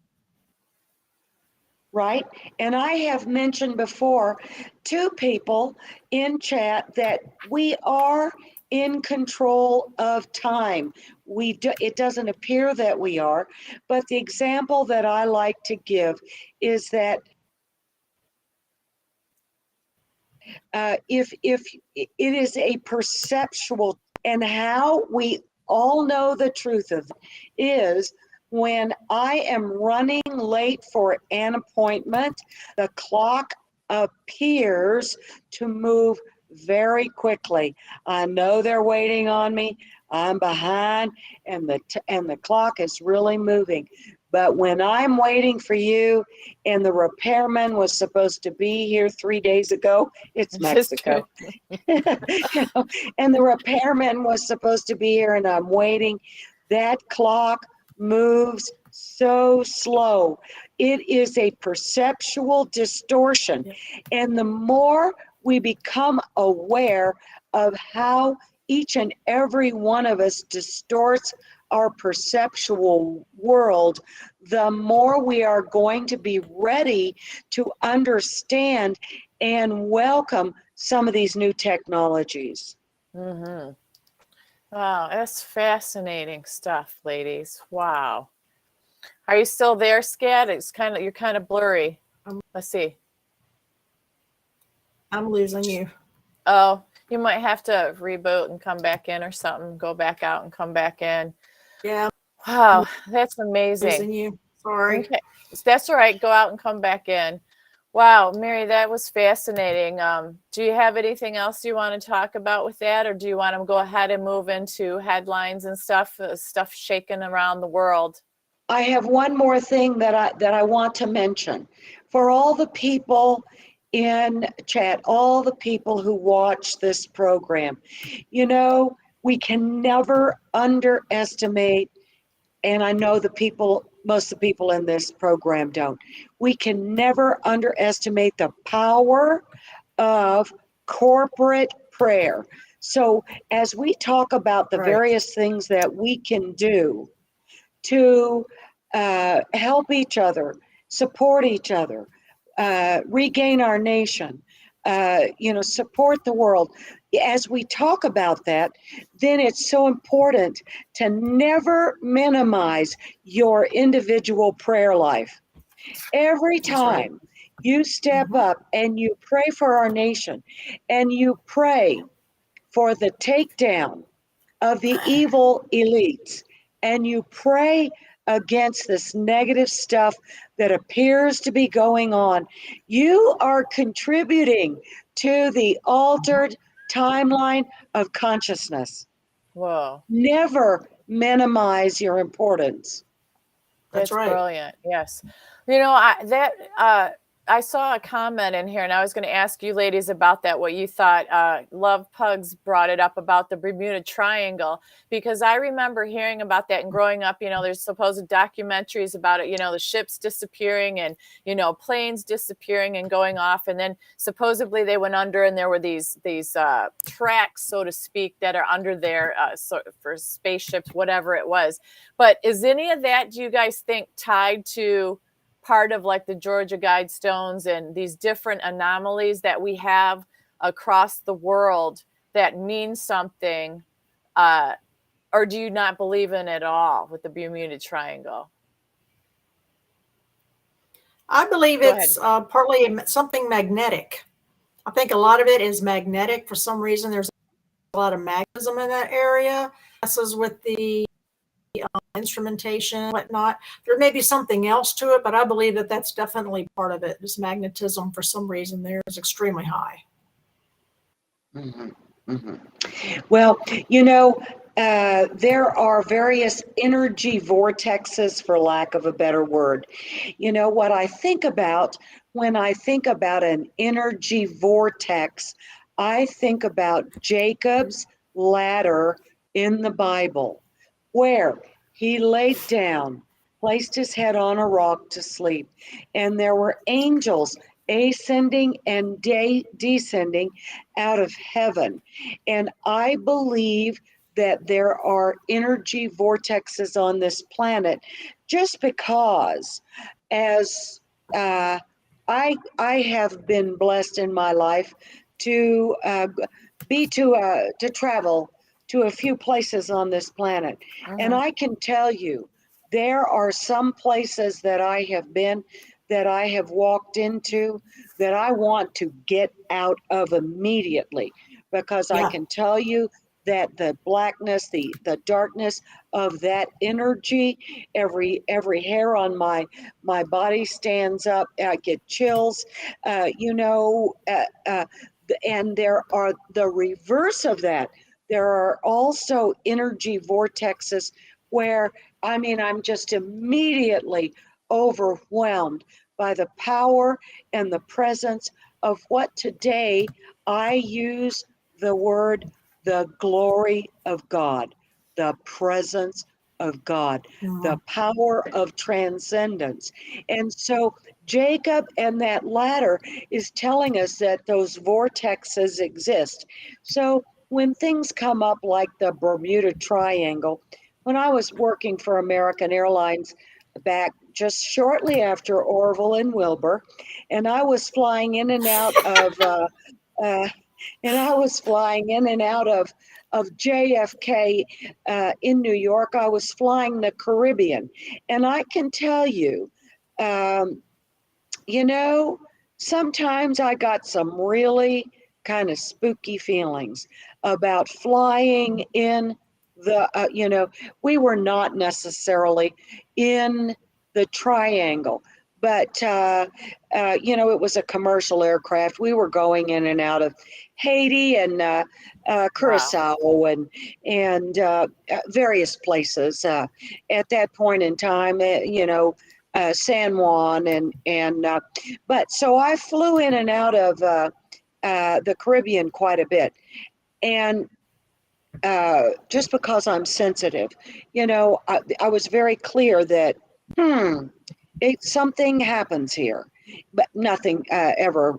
right? And I have mentioned before to people in chat that we are in control of time. It doesn't appear that we are, but the example that I like to give is that if it is a perceptual, and how we all know the truth of it is, when I am running late for an appointment, the clock appears to move very quickly. I know they're waiting on me. I'm behind, and the clock is really moving. But when I'm waiting for you, and the repairman was supposed to be here 3 days ago, it's Mexico. You know, and the repairman was supposed to be here, and I'm waiting. That clock moves so slow. It is a perceptual distortion. Yep. And the more we become aware of how each and every one of us distorts our perceptual world, the more we are going to be ready to understand and welcome some of these new technologies. Mm-hmm. Wow, that's fascinating stuff, ladies. Wow. Are you still there, Scat? You're kind of blurry. Let's see. I'm losing you. Oh, you might have to reboot and come back in or something. Go back out and come back in. Yeah, Wow, that's losing amazing. you. Sorry. Okay, that's all right. Go out and come back in. Wow, Mary, that was fascinating. Do you have anything else you want to talk about with that, or do you want to go ahead and move into headlines and stuff shaking around the world? I have one more thing that I want to mention. For all the people in chat, all the people who watch this program, you know, we can never underestimate, and I know most of the people in this program don't, we can never underestimate the power of corporate prayer. So as we talk about the Right. various things that we can do to help each other, support each other, regain our nation, support the world. As we talk about that, then it's so important to never minimize your individual prayer life. Every That's right. time you step Mhm. up and you pray for our nation, and you pray for the takedown of the evil elites, and you pray against this negative stuff that appears to be going on, you are contributing to the altered timeline of consciousness. Whoa, Never minimize your importance. That's that's right. brilliant. Yes. I saw a comment in here, and I was going to ask you ladies about that, what you thought. Love Pugs brought it up about the Bermuda Triangle, because I remember hearing about that and growing up. There's supposed documentaries about it, the ships disappearing and, planes disappearing and going off. And then supposedly they went under, and there were these tracks, so to speak, that are under there for spaceships, whatever it was. But is any of that, do you guys think, tied to part of like the Georgia Guidestones and these different anomalies that we have across the world that mean something? Or do you not believe in it at all with the Bermuda Triangle? I believe Go it's ahead. partly something magnetic. I think a lot of it is magnetic. For some reason, there's a lot of magnetism in that area. Messes with the instrumentation and whatnot. There may be something else to it, but I believe that that's definitely part of it. This magnetism, for some reason, there is extremely high. Mhm, mhm. Well, there are various energy vortexes, for lack of a better word. What I think about when I think about an energy vortex, I think about Jacob's ladder in the Bible, where he laid down, placed his head on a rock to sleep, and there were angels ascending and descending out of heaven. And I believe that there are energy vortexes on this planet just because, as I have been blessed in my life to to travel to a few places on this planet. And I can tell you, there are some places that I have been, that I have walked into, that I want to get out of immediately, because I Yeah. can tell you that the blackness, the darkness of that energy, every hair on my body stands up. I get chills, and there are the reverse of that. there are also energy vortexes where, I mean, I'm just immediately overwhelmed by the power and the presence of what today I use the word, the glory of God, the presence of God, the power of transcendence. And so Jacob and that ladder is telling us that those vortexes exist. So when things come up like the Bermuda Triangle, when I was working for American Airlines back just shortly after Orville and Wilbur, and I was flying in and out of JFK in New York. I was flying the Caribbean, and I can tell you, you know, sometimes I got some really kind of spooky feelings about flying in the, we were not necessarily in the triangle, but, it was a commercial aircraft. We were going in and out of Haiti and Curacao and various places at that point in time, San Juan but so I flew in and out of the Caribbean quite a bit, and just because I'm sensitive, I was very clear that something happens here, but nothing ever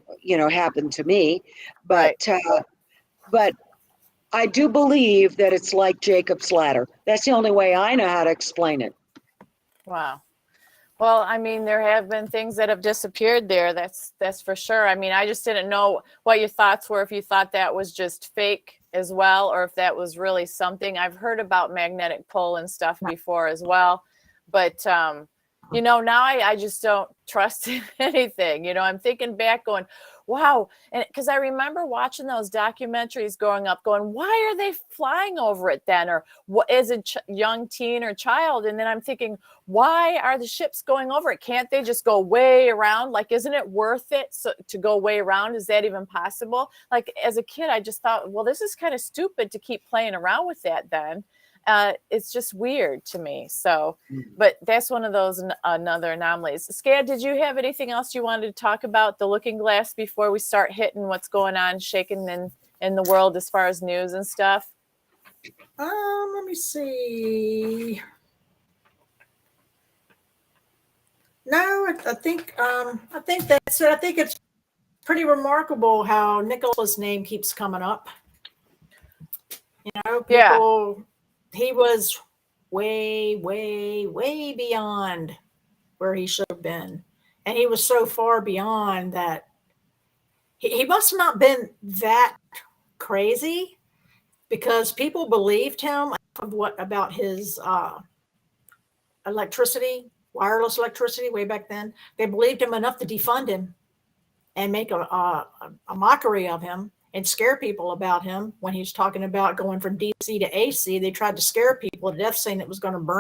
happened to me, but but I do believe that it's like Jacob's ladder. That's the only way I know how to explain it. Wow. Well, I mean, there have been things that have disappeared there. That's for sure. I mean, I just didn't know what your thoughts were, if you thought that was just fake as well, or if that was really something. I've heard about magnetic pull and stuff before as well. But, now I just don't trust anything. I'm thinking back going, wow. And because I remember watching those documentaries growing up going, why are they flying over it then? Or what is a young teen or child? And then I'm thinking, why are the ships going over it? Can't they just go way around? Like, isn't it worth it to go way around? Is that even possible? Like, as a kid, I just thought, well, this is kind of stupid to keep playing around with that then. It's just weird to me. So, but that's one of those another anomalies. Scad, did you have anything else you wanted to talk about the looking glass before we start hitting what's going on, shaking in the world as far as news and stuff? Let me see. No, I think that's it. I think it's pretty remarkable how Nicola's name keeps coming up. People. He was way, way, way beyond where he should have been. And he was so far beyond that he must have not been that crazy, because people believed him about his wireless electricity way back then. They believed him enough to defund him and make a mockery of him and scare people about him. When he was talking about going from DC to AC, they tried to scare people to death, saying it was going to burn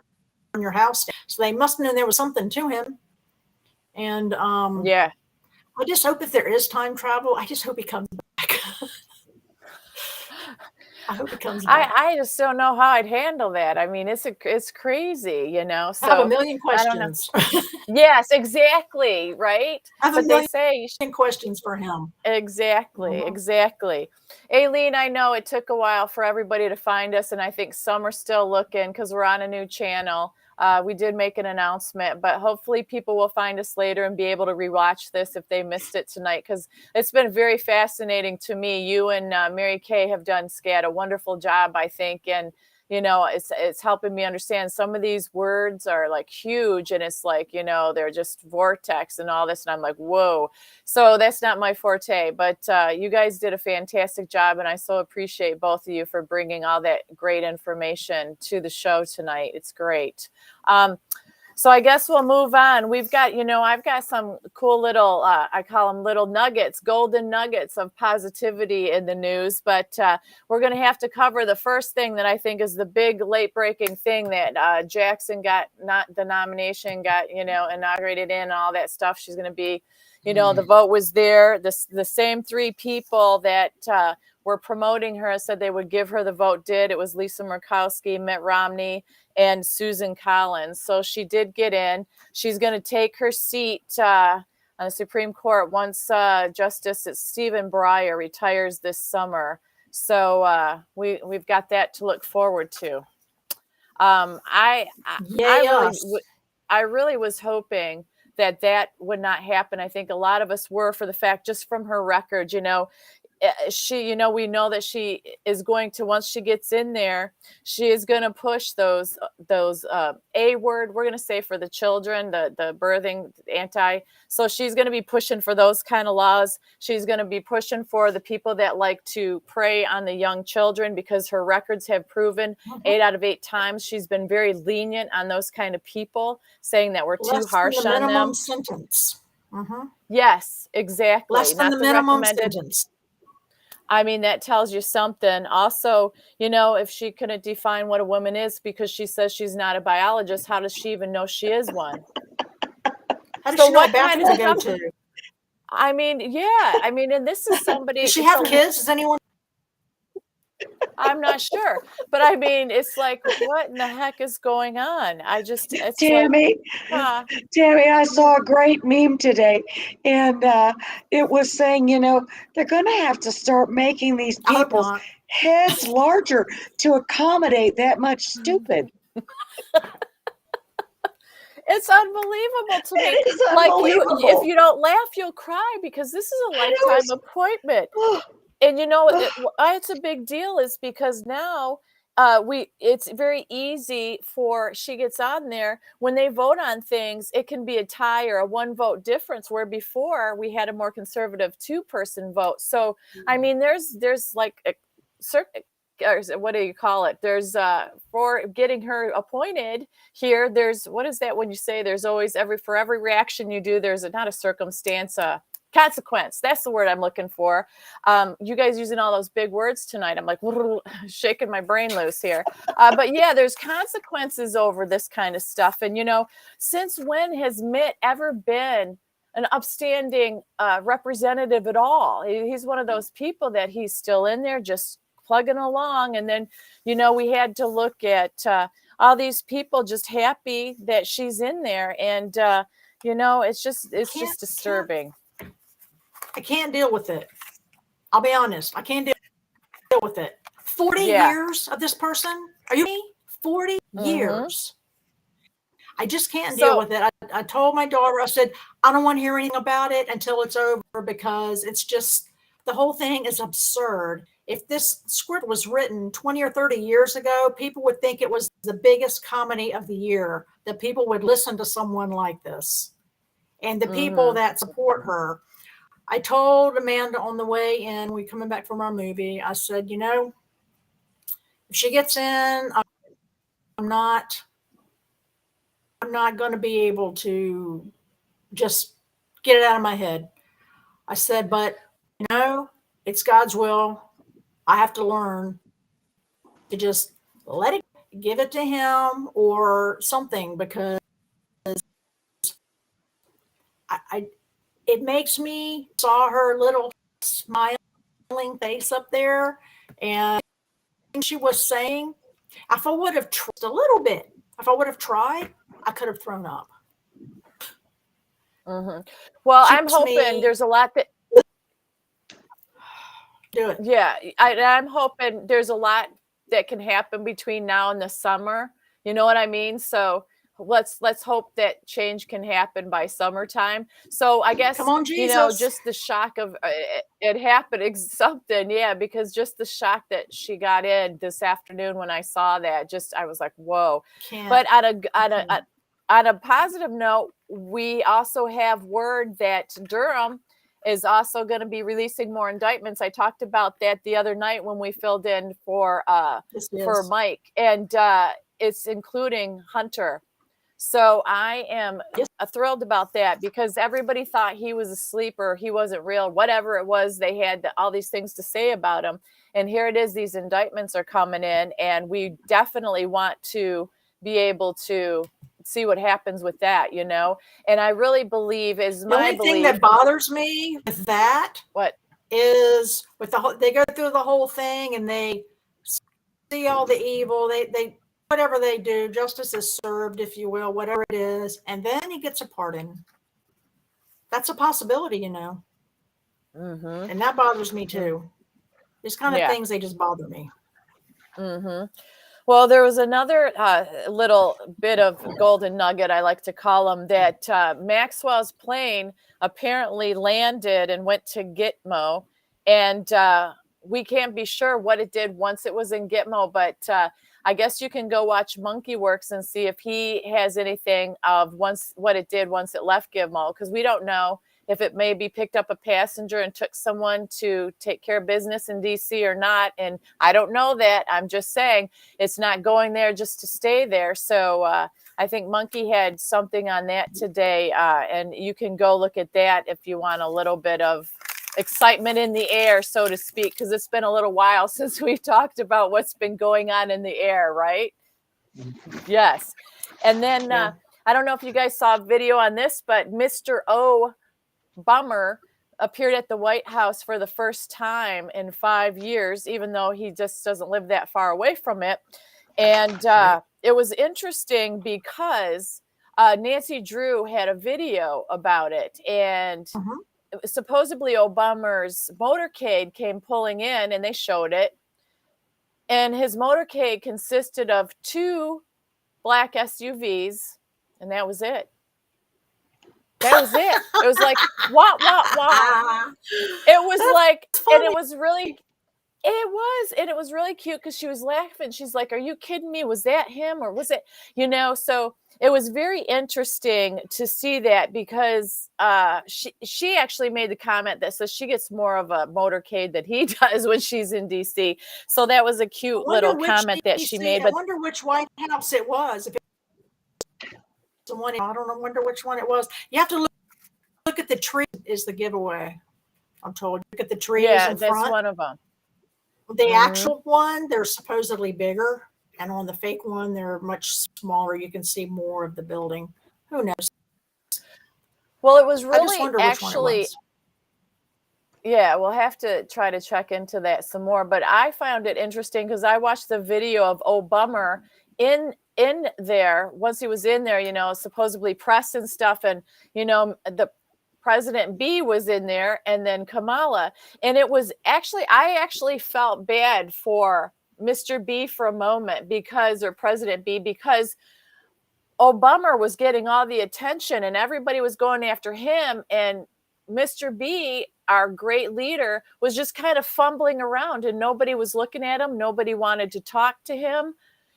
your house down. So they must have known there was something to him. And I just hope if there is time travel, I just hope he comes back. I hope he comes back. I just don't know how I'd handle that. I mean, it's crazy, So I have a million questions. Yes, exactly. Right. I have but they say you should questions for him. Exactly. Exactly. Aileen, I know it took a while for everybody to find us, and I think some are still looking because we're on a new channel. We did make an announcement, but hopefully people will find us later and be able to rewatch this if they missed it tonight, because it's been very fascinating to me. You and Mary Kay have done, Scad, a wonderful job, I think, and it's helping me understand some of these words are like huge, and it's like, they're just vortex and all this, and I'm like, whoa. So that's not my forte, but you guys did a fantastic job, and I so appreciate both of you for bringing all that great information to the show tonight. It's great. So I guess we'll move on. We've got, I've got some cool little, I call them little nuggets, golden nuggets of positivity in the news, but we're going to have to cover the first thing that I think is the big late breaking thing that Jackson got, not the nomination, got, inaugurated in and all that stuff. She's going to be, the vote was there. The same three people that were promoting her and said they would give her the vote did. It was Lisa Murkowski, Mitt Romney, and Susan Collins. So she did get in. She's going to take her seat on the Supreme Court once Justice Stephen Breyer retires this summer. So we've got that to look forward to. I really was hoping that would not happen. I think a lot of us were, for the fact, just from her record, you know, we know that she is going to, once she gets in there, she is going to push those A word, we're going to say, for the children, the birthing so she's going to be pushing for those kind of laws. She's going to be pushing for the people that like to prey on the young children, because her records have proven 8 out of 8 times she's been very lenient on those kind of people, saying that we're too harsh on them. Minimum sentence. Yes, exactly. Less than the minimum sentence. I mean, that tells you something. Also, you know, if she couldn't define what a woman is because she says she's not a biologist, how does she even know she is one? How does she know what bathroom to go to? I mean, yeah. I mean, and this is somebody. Does she have kids? Does anyone? I'm not sure, but I mean, it's like, what in the heck is going on? It's Tammy, Tammy, I saw a great meme today, and it was saying, you know, they're going to have to start making these people's heads larger to accommodate that much stupid. It's unbelievable to me. It is unbelievable. If you don't laugh, you'll cry, because this is a lifetime appointment. And you know, why it's a big deal is because now it's very easy for, she gets on there, when they vote on things, it can be a tie or a 1 vote difference, where before we had a more conservative 2-person vote. So, I mean, there's like a certain, what do you call it? There's for getting her appointed here, there's, what is that when you say there's always for every reaction you do, there's not a circumstance, consequence. That's the word I'm looking for. You guys using all those big words tonight. I'm like shaking my brain loose here. But yeah, there's consequences over this kind of stuff. And, you know, since when has Mitt ever been an upstanding representative at all? He's one of those people that he's still in there just plugging along. And then, you know, we had to look at all these people just happy that she's in there. And, you know, it's just disturbing. I can't deal with it. I'll be honest. I can't deal with it. 40 years of this person? Are you me? 40 years. I just can't deal with it. I told my daughter, I said, I don't want to hear anything about it until it's over, because it's just, the whole thing is absurd. If this script was written 20 or 30 years ago, people would think it was the biggest comedy of the year, that people would listen to someone like this. And the people that support her. I told Amanda on the way in, we coming back from our movie, I said, you know, if she gets in, I'm not going to be able to just get it out of my head. I said, but, you know, it's God's will. I have to learn to just let it, give it to him or something, because it makes me, saw her little smiling face up there, and she was saying, if I would have tried a little bit, if I would have tried, I could have thrown up. Well, I'm hoping there's a lot that do it. Yeah, I'm hoping there's a lot that can happen between now and the summer. You know what I mean? So let's hope that change can happen by summertime. So I guess, come on, Jesus. You know, just the shock of it happening, something, because just the shock that she got in this afternoon when I saw that, just I was like, whoa. But on a positive note, we also have word that Durham is also going to be releasing more indictments. I talked about that the other night when we filled in for Mike, and it's including Hunter. So I am thrilled about that, because everybody thought he was asleep or he wasn't real, whatever it was. They had all these things to say about him. And here it is. These indictments are coming in, and we definitely want to be able to see what happens with that, you know. And I really believe, is my belief, the only thing that bothers me with that, what is with the whole, they go through the whole thing and they see all the evil. They whatever they do, justice is served, if you will, whatever it is, and then he gets a pardon. That's a possibility, you know. Mm-hmm. And that bothers me too. These kind of things, they just bother me. Mm-hmm. Well, there was another little bit of golden nugget, I like to call them, that Maxwell's plane apparently landed and went to Gitmo. And we can't be sure what it did once it was in Gitmo, but I guess you can go watch Monkey Works and see if he has anything of what it did once it left Gitmo, because we don't know if it maybe picked up a passenger and took someone to take care of business in DC or not. And I don't know that. I'm just saying it's not going there just to stay there. So I think Monkey had something on that today. And you can go look at that if you want a little bit of excitement in the air, so to speak, because it's been a little while since we talked about what's been going on in the air, right? Yes. And then I don't know if you guys saw a video on this, but Mr. O. Bummer appeared at the White House for the first time in 5 years, even though he just doesn't live that far away from it. And it was interesting because Nancy Drew had a video about it. And supposedly Obama's motorcade came pulling in and they showed it. And his motorcade consisted of 2 black SUVs, and that was it. That was it. It was like, what? It was like, and it was really cute because she was laughing. She's like, are you kidding me? Was that him or was it, so it was very interesting to see that because she actually made the comment that says she gets more of a motorcade than he does when she's in DC. So that was a cute little comment that she made. But I wonder which White House it was. If the one, I don't know, wonder which one it was. You have to look at the tree is the giveaway. I'm told. Look at the trees in front. That's one of them. The actual one, they're supposedly bigger, and on the fake one, they're much smaller. You can see more of the building. Who knows? Well, it was really I just wonder which one it was. Yeah, we'll have to try to check into that some more. But I found it interesting because I watched the video of Obama in there once he was in there, supposedly press and stuff, and the President B was in there, and then Kamala, and it was I actually felt bad for Mr. B for a moment or President B, because Obama was getting all the attention and everybody was going after him, and Mr. B, our great leader, was just kind of fumbling around and nobody was looking at him. Nobody wanted to talk to him.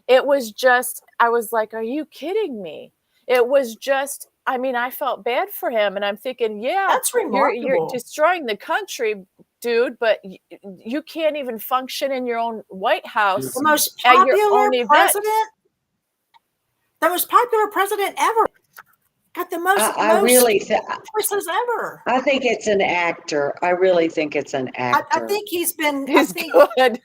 It was just, I was like, are you kidding me? It was just, I felt bad for him. And I'm thinking, that's remarkable. You're destroying the country, dude, but you can't even function in your own White House. The most popular president? The most popular president ever. Got the most choices ever. I think it's an actor. I really think it's an actor. I think he's been. He's good.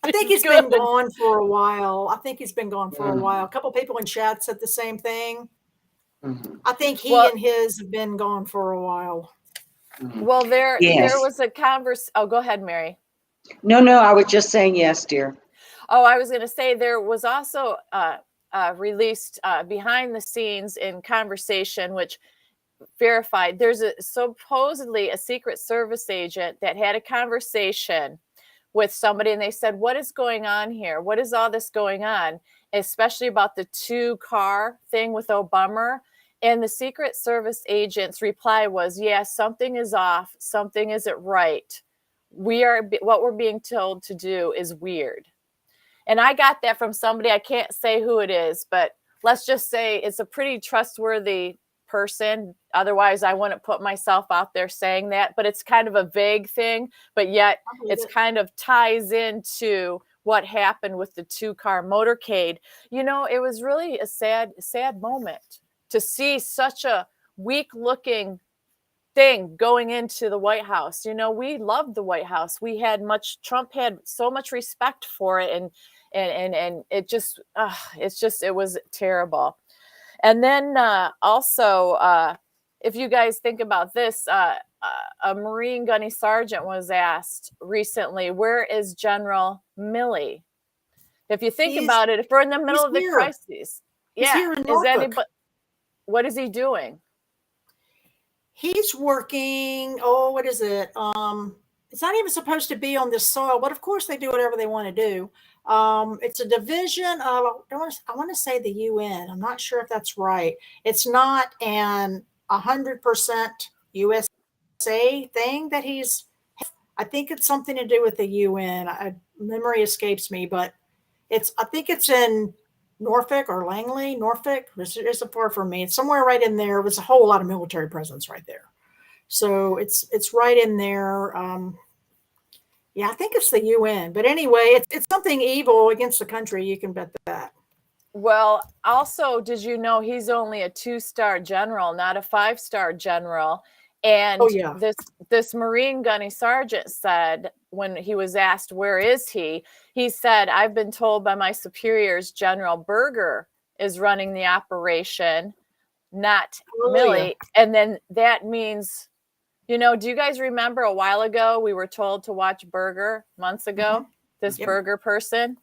I think he's been gone for a while. A couple people in chat said the same thing. I think he and his have been gone for a while. Well, there was a conversation. Oh, go ahead, Mary. No, I was just saying yes, dear. Oh, I was going to say there was also released behind the scenes in conversation, which verified there's supposedly a Secret Service agent that had a conversation with somebody, and they said, what is going on here? What is all this going on? Especially about the 2-car thing with Obama. And the Secret Service agent's reply was, something is off. Something isn't right. What we're being told to do is weird. And I got that from somebody. I can't say who it is, but let's just say it's a pretty trustworthy person. Otherwise, I wouldn't put myself out there saying that. But it's kind of a vague thing, but yet it's kind of ties into what happened with the 2-car motorcade. It was really a sad moment to see such a weak-looking thing going into the White House. We loved the White House. Trump had so much respect for it, and it was terrible. And then also if you guys think about this, a Marine gunny sergeant was asked recently, where is General Milley? If you think about it, if we're in the middle of the crisis, he's here in is Norfolk. anybody, what is he doing? He's working, oh, what is it? It's not even supposed to be on this soil, but of course they do whatever they want to do. It's a division of, I want to say the UN. I'm not sure if that's right. It's not an 100% USA thing that he's, I think it's something to do with the UN. Memory escapes me, but I think it's in Norfolk or Langley, Norfolk. It's far from me. It's somewhere right in there. There's a whole lot of military presence right there. So it's right in there. Yeah, I think it's the UN. But anyway, it's something evil against the country. You can bet that. Well, also, did you know he's only a 2-star general, not a 5-star general? And this Marine gunny sergeant said, when he was asked, where is he? He said, I've been told by my superiors, General Berger is running the operation, not Milley. And then that means, do you guys remember a while ago, we were told to watch Berger months ago, this Berger person?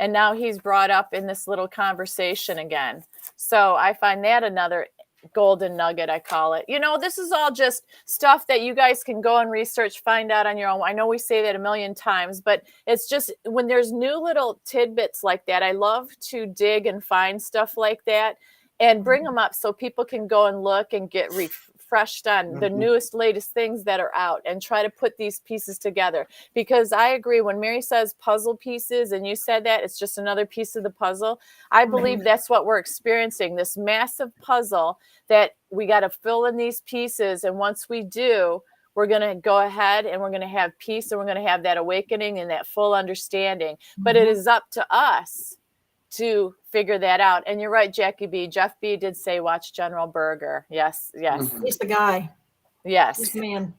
And now he's brought up in this little conversation again. So I find that another golden nugget, I call it. This is all just stuff that you guys can go and research, find out on your own. I know we say that a million times, but it's just when there's new little tidbits like that, I love to dig and find stuff like that and bring them up so people can go and look and get refreshed on the newest, latest things that are out and try to put these pieces together. Because I agree, when Mary says puzzle pieces, and you said that it's just another piece of the puzzle, I believe that's what we're experiencing, this massive puzzle that we got to fill in these pieces. And once we do, we're going to go ahead and we're going to have peace, and we're going to have that awakening and that full understanding. But it is up to us to figure that out. And you're right, Jackie B. Jeff B. did say, watch General Berger. Yes. He's the guy. Yes. He's the man.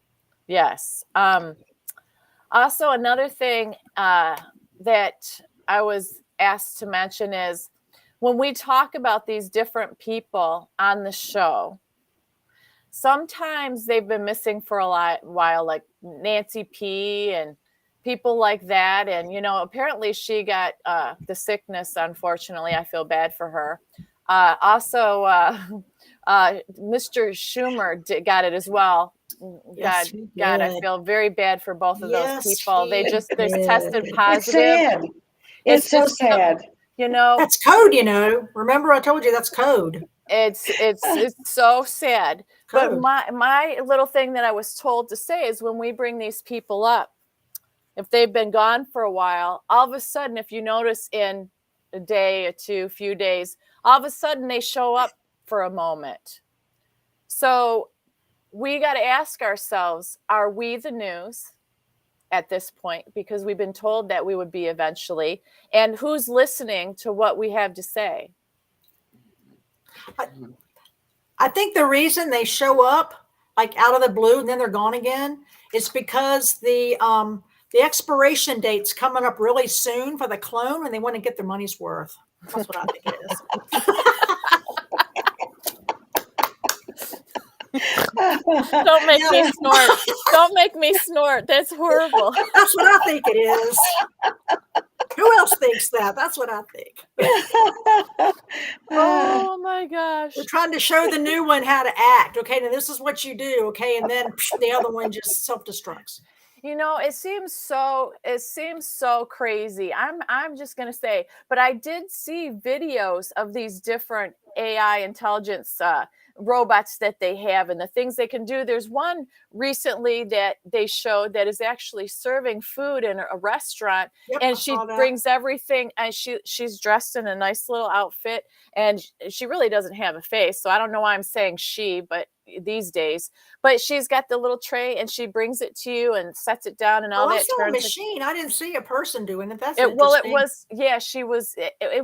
Yes. Also, another thing that I was asked to mention is when we talk about these different people on the show, sometimes they've been missing for a while, like Nancy P. and people like that. And, apparently she got the sickness, unfortunately. I feel bad for her. Also, Mr. Schumer got it as well. Yes, God, I feel very bad for both of those people. They tested positive. It's so sad. That's code, Remember I told you that's code. It's so sad. Code. But my little thing that I was told to say is when we bring these people up, if they've been gone for a while, all of a sudden, if you notice in a day or two, few days, all of a sudden they show up for a moment. So we got to ask ourselves, are we the news at this point? Because we've been told that we would be eventually. And who's listening to what we have to say? I think the reason they show up like out of the blue and then they're gone again is because the expiration date's coming up really soon for the clone and they want to get their money's worth. That's what I think it is. Don't make me snort. Don't make me snort. That's horrible. That's what I think it is. Who else thinks that? That's what I think. Oh my gosh. We're trying to show the new one how to act. Okay, now this is what you do. Okay, and then the other one just self-destructs. It seems so crazy. I'm just going to say, but I did see videos of these different AI intelligence robots that they have and the things they can do. There's one recently that they showed that is actually serving food in a restaurant. Yep, and she brings everything, and she's dressed in a nice little outfit, and she really doesn't have a face. So I don't know why I'm saying she, but these days, but she's got the little tray and she brings it to you and sets it down and all that. I saw a machine. I didn't see a person doing it. It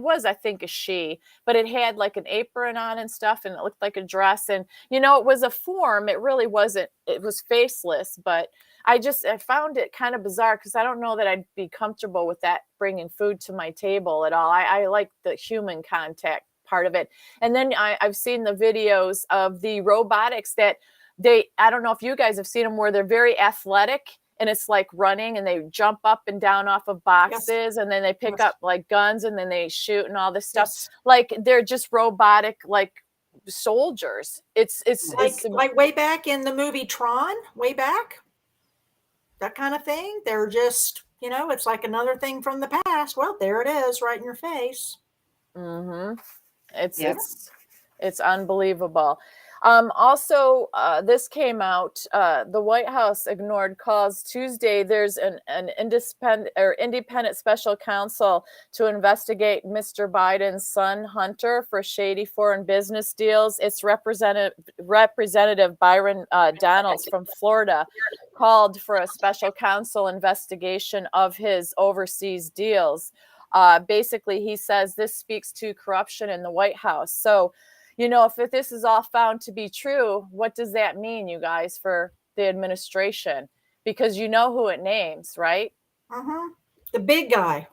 was, I think, a she, but it had like an apron on and stuff, and it looked like a dress, and it was a form. It really wasn't. It was faceless, but I found it kind of bizarre because I don't know that I'd be comfortable with that bringing food to my table at all. I like the human contact part of it. And then I've seen the videos of the robotics that I don't know if you guys have seen them, where they're very athletic and it's like running and they jump up and down off of boxes. Yes. And then they pick up like guns and then they shoot and all this stuff. Yes. Like they're just robotic, like soldiers. It's like way back in the movie Tron, way back, that kind of thing. They're just, it's like another thing from the past. Well, there it is, right in your face. Mm-hmm. It's unbelievable. Also, this came out, the White House ignored calls Tuesday. There's an independent special counsel to investigate Mr. Biden's son, Hunter, for shady foreign business deals. It's Representative Byron Donalds from Florida called for a special counsel investigation of his overseas deals. Basically, he says this speaks to corruption in the White House. So, if this is all found to be true, what does that mean, you guys, for the administration? Because you know who it names, right? Mm-hmm. The big guy.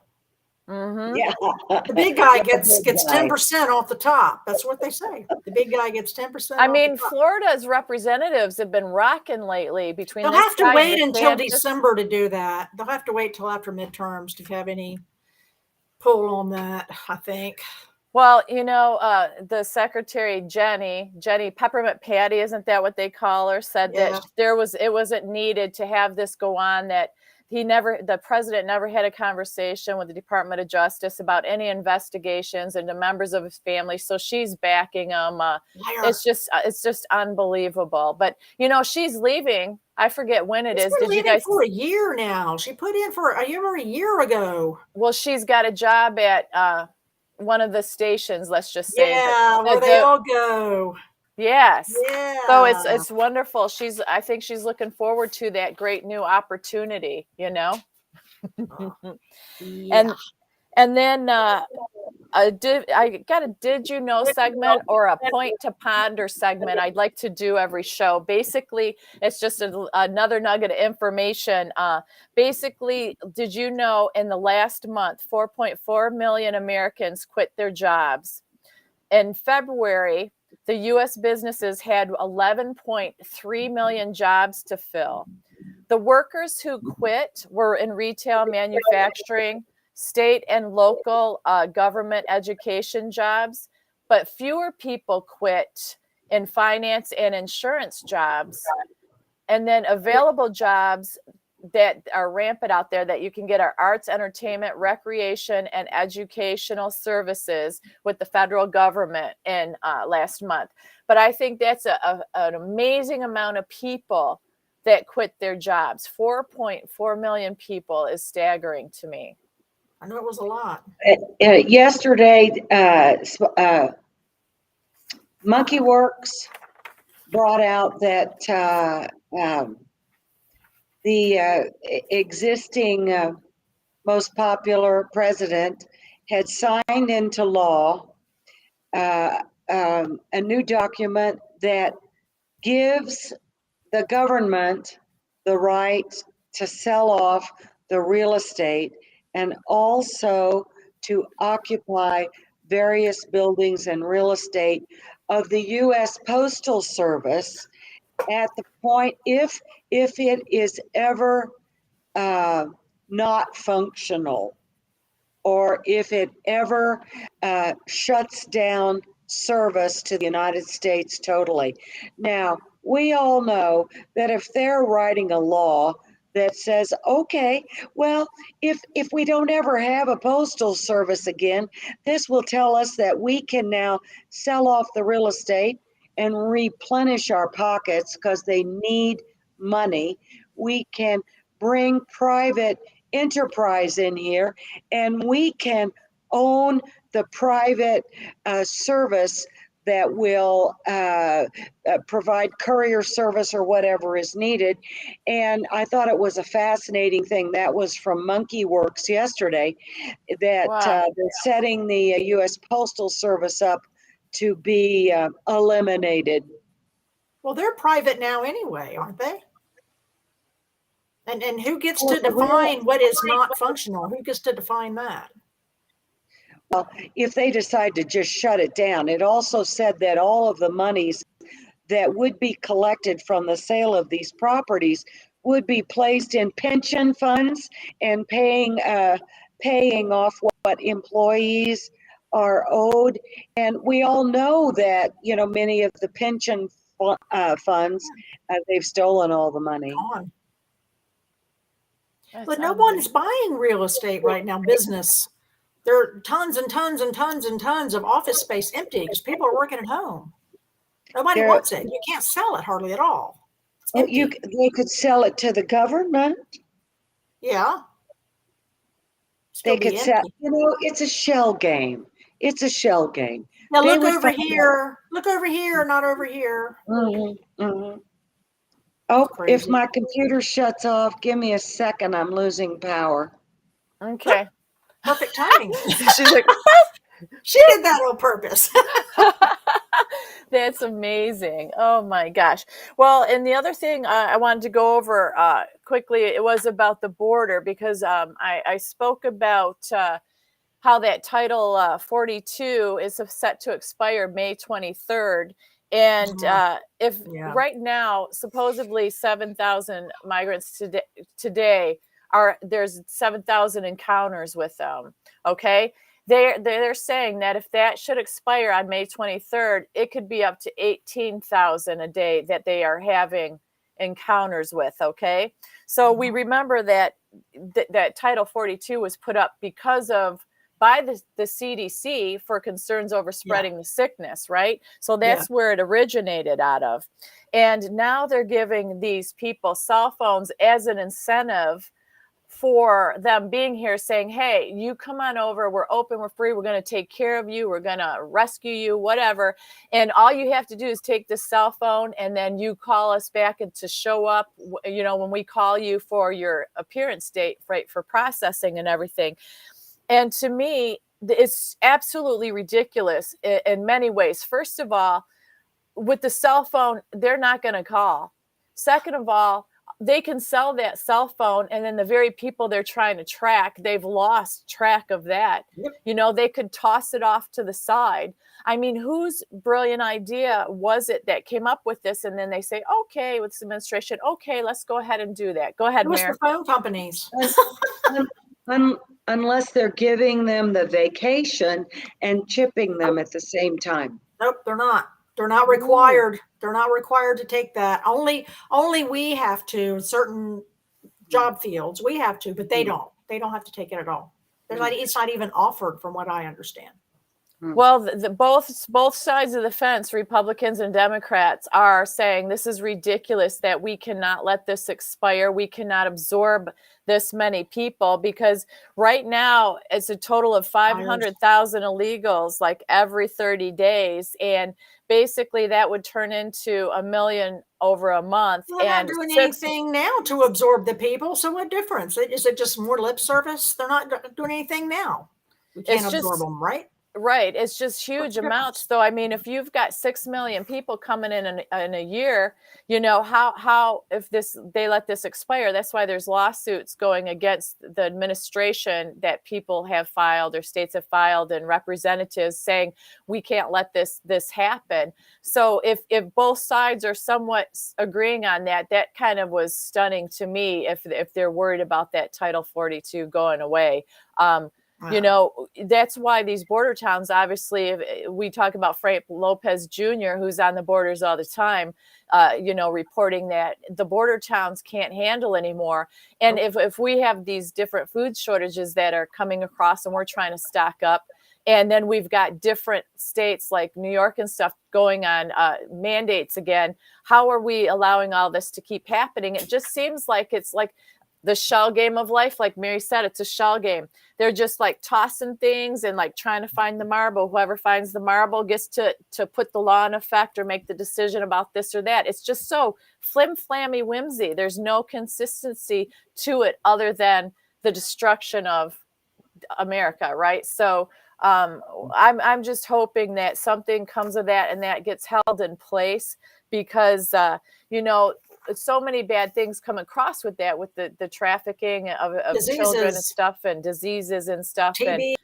Mm-hmm. Yeah. The big guy gets 10% off the top. That's what they say. The big guy gets 10%. I mean, Florida's representatives have been rocking lately between. They'll have to wait until December to do that. They'll have to wait till after midterms to have any pull on that, I think. Well, the secretary, Jenny Peppermint Patty, isn't that what they call her, said that it wasn't needed to have this go on, that the president never had a conversation with the Department of Justice about any investigations into members of his family. So she's backing him. It's just unbelievable. But, she's leaving. I forget when it is. Did you guys for a year now? She put in for a year ago. Well, she's got a job at, one of the stations, let's just say. Yeah, where they all go. Yes. Yeah. So it's wonderful. I think she's looking forward to that great new opportunity, Yeah. And then I got a did you know segment or a point to ponder segment I'd like to do every show. Basically, it's just another nugget of information. Basically, did you know in the last month, 4.4 million Americans quit their jobs? In February, the U.S. businesses had 11.3 million jobs to fill. The workers who quit were in retail, manufacturing, state and local government education jobs, but fewer people quit in finance and insurance jobs. And then available jobs that are rampant out there that you can get are arts, entertainment, recreation, and educational services with the federal government in last month. But I think that's an amazing amount of people that quit their jobs. 4.4 million people is staggering to me. I know it was a lot. Yesterday, MonkeyWorks brought out that the existing most popular president had signed into law a new document that gives the government the right to sell off the real estate and also to occupy various buildings and real estate of the U.S. Postal Service at the point, if it is ever not functional, or if it ever shuts down service to the United States totally. Now, we all know that if they're writing a law that says, okay, well, if we don't ever have a postal service again, this will tell us that we can now sell off the real estate and replenish our pockets because they need money. We can bring private enterprise in here, and we can own the private service that will provide courier service or whatever is needed. And I thought it was a fascinating thing. That was from MonkeyWorks yesterday, that they're setting the U.S. Postal Service up to be eliminated. Well, they're private now anyway, aren't they? And who gets to define what is not functional? Who gets to define that? if they decide to just shut it down. It also said that all of the monies that would be collected from the sale of these properties would be placed in pension funds and paying off what employees are owed. And we all know that, many of the pension funds, they've stolen all the money. Gone. That's But no one is buying real estate right now, business. There are tons and tons and tons and tons of office space empty because people are working at home. Nobody wants it. You can't sell it hardly at all. It's empty. They could sell it to the government. Yeah. They could sell, it's a shell game. It's a shell game. Now look over here. Look over here, not over here. Mm-hmm, mm-hmm. Oh, if my computer shuts off, give me a second. I'm losing power. Okay. Perfect timing. She's like, she did that on purpose. That's amazing. Oh my gosh. Well, and the other thing I wanted to go over quickly, it was about the border, because I spoke about how that Title 42 is set to expire May 23rd. And if right now, supposedly 7,000 migrants today there's 7,000 encounters with them. Okay. They're saying that if that should expire on May 23rd, it could be up to 18,000 a day that they are having encounters with. Okay. So we remember that Title 42 was put up by the CDC for concerns over spreading the sickness, right? So that's where it originated out of. And now they're giving these people cell phones as an incentive for them being here, saying, hey, you come on over, we're open, we're free, we're going to take care of you, we're going to rescue you, whatever. And all you have to do is take this cell phone, and then you call us back and to show up, when we call you for your appearance date, right, for processing and everything. And to me, it's absolutely ridiculous in many ways. First of all, with the cell phone, they're not going to call. Second of all, they can sell that cell phone, and then the very people they're trying to track, they've lost track of that. Yep. They could toss it off to the side. I mean, whose brilliant idea was it that came up with this? And then they say, okay, with this administration, okay, let's go ahead and do that. Go ahead, Mayor. It was the phone companies. Unless they're giving them the vacation and chipping them at the same time. Nope, they're not. They're not required. They're not required to take that. Only we have to, in certain job fields, we have to, but they don't. They don't have to take it at all. It's not even offered, from what I understand. Well, both sides of the fence, Republicans and Democrats, are saying this is ridiculous, that we cannot let this expire. We cannot absorb this many people, because right now it's a total of 500,000 illegals, like every 30 days. And basically that would turn into 1 million over a month. They're not doing anything now to absorb the people. So what difference? Is it just more lip service? They're not doing anything now. We can't absorb them, right? Right. It's just huge amounts, though. I mean, if you've got 6 million people coming in a year, how if they let this expire, that's why there's lawsuits going against the administration that people have filed, or states have filed, and representatives saying we can't let this happen. So if both sides are somewhat agreeing on that kind of was stunning to me, if they're worried about that Title 42 going away. That's why these border towns, obviously, we talk about Frank Lopez Jr., who's on the borders all the time, reporting that the border towns can't handle anymore. And if we have these different food shortages that are coming across, and we're trying to stock up, and then we've got different states like New York and stuff going on mandates again, how are we allowing all this to keep happening? It just seems like it's like the shell game of life. Like Mary said, it's a shell game. They're just like tossing things and like trying to find the marble. Whoever finds the marble gets to put the law in effect or make the decision about this or that. It's just so flim-flammy whimsy. There's no consistency to it other than the destruction of America, right? So I'm just hoping that something comes of that and that gets held in place, because so many bad things come across with that, with the trafficking of children and stuff, and diseases and stuff. TB.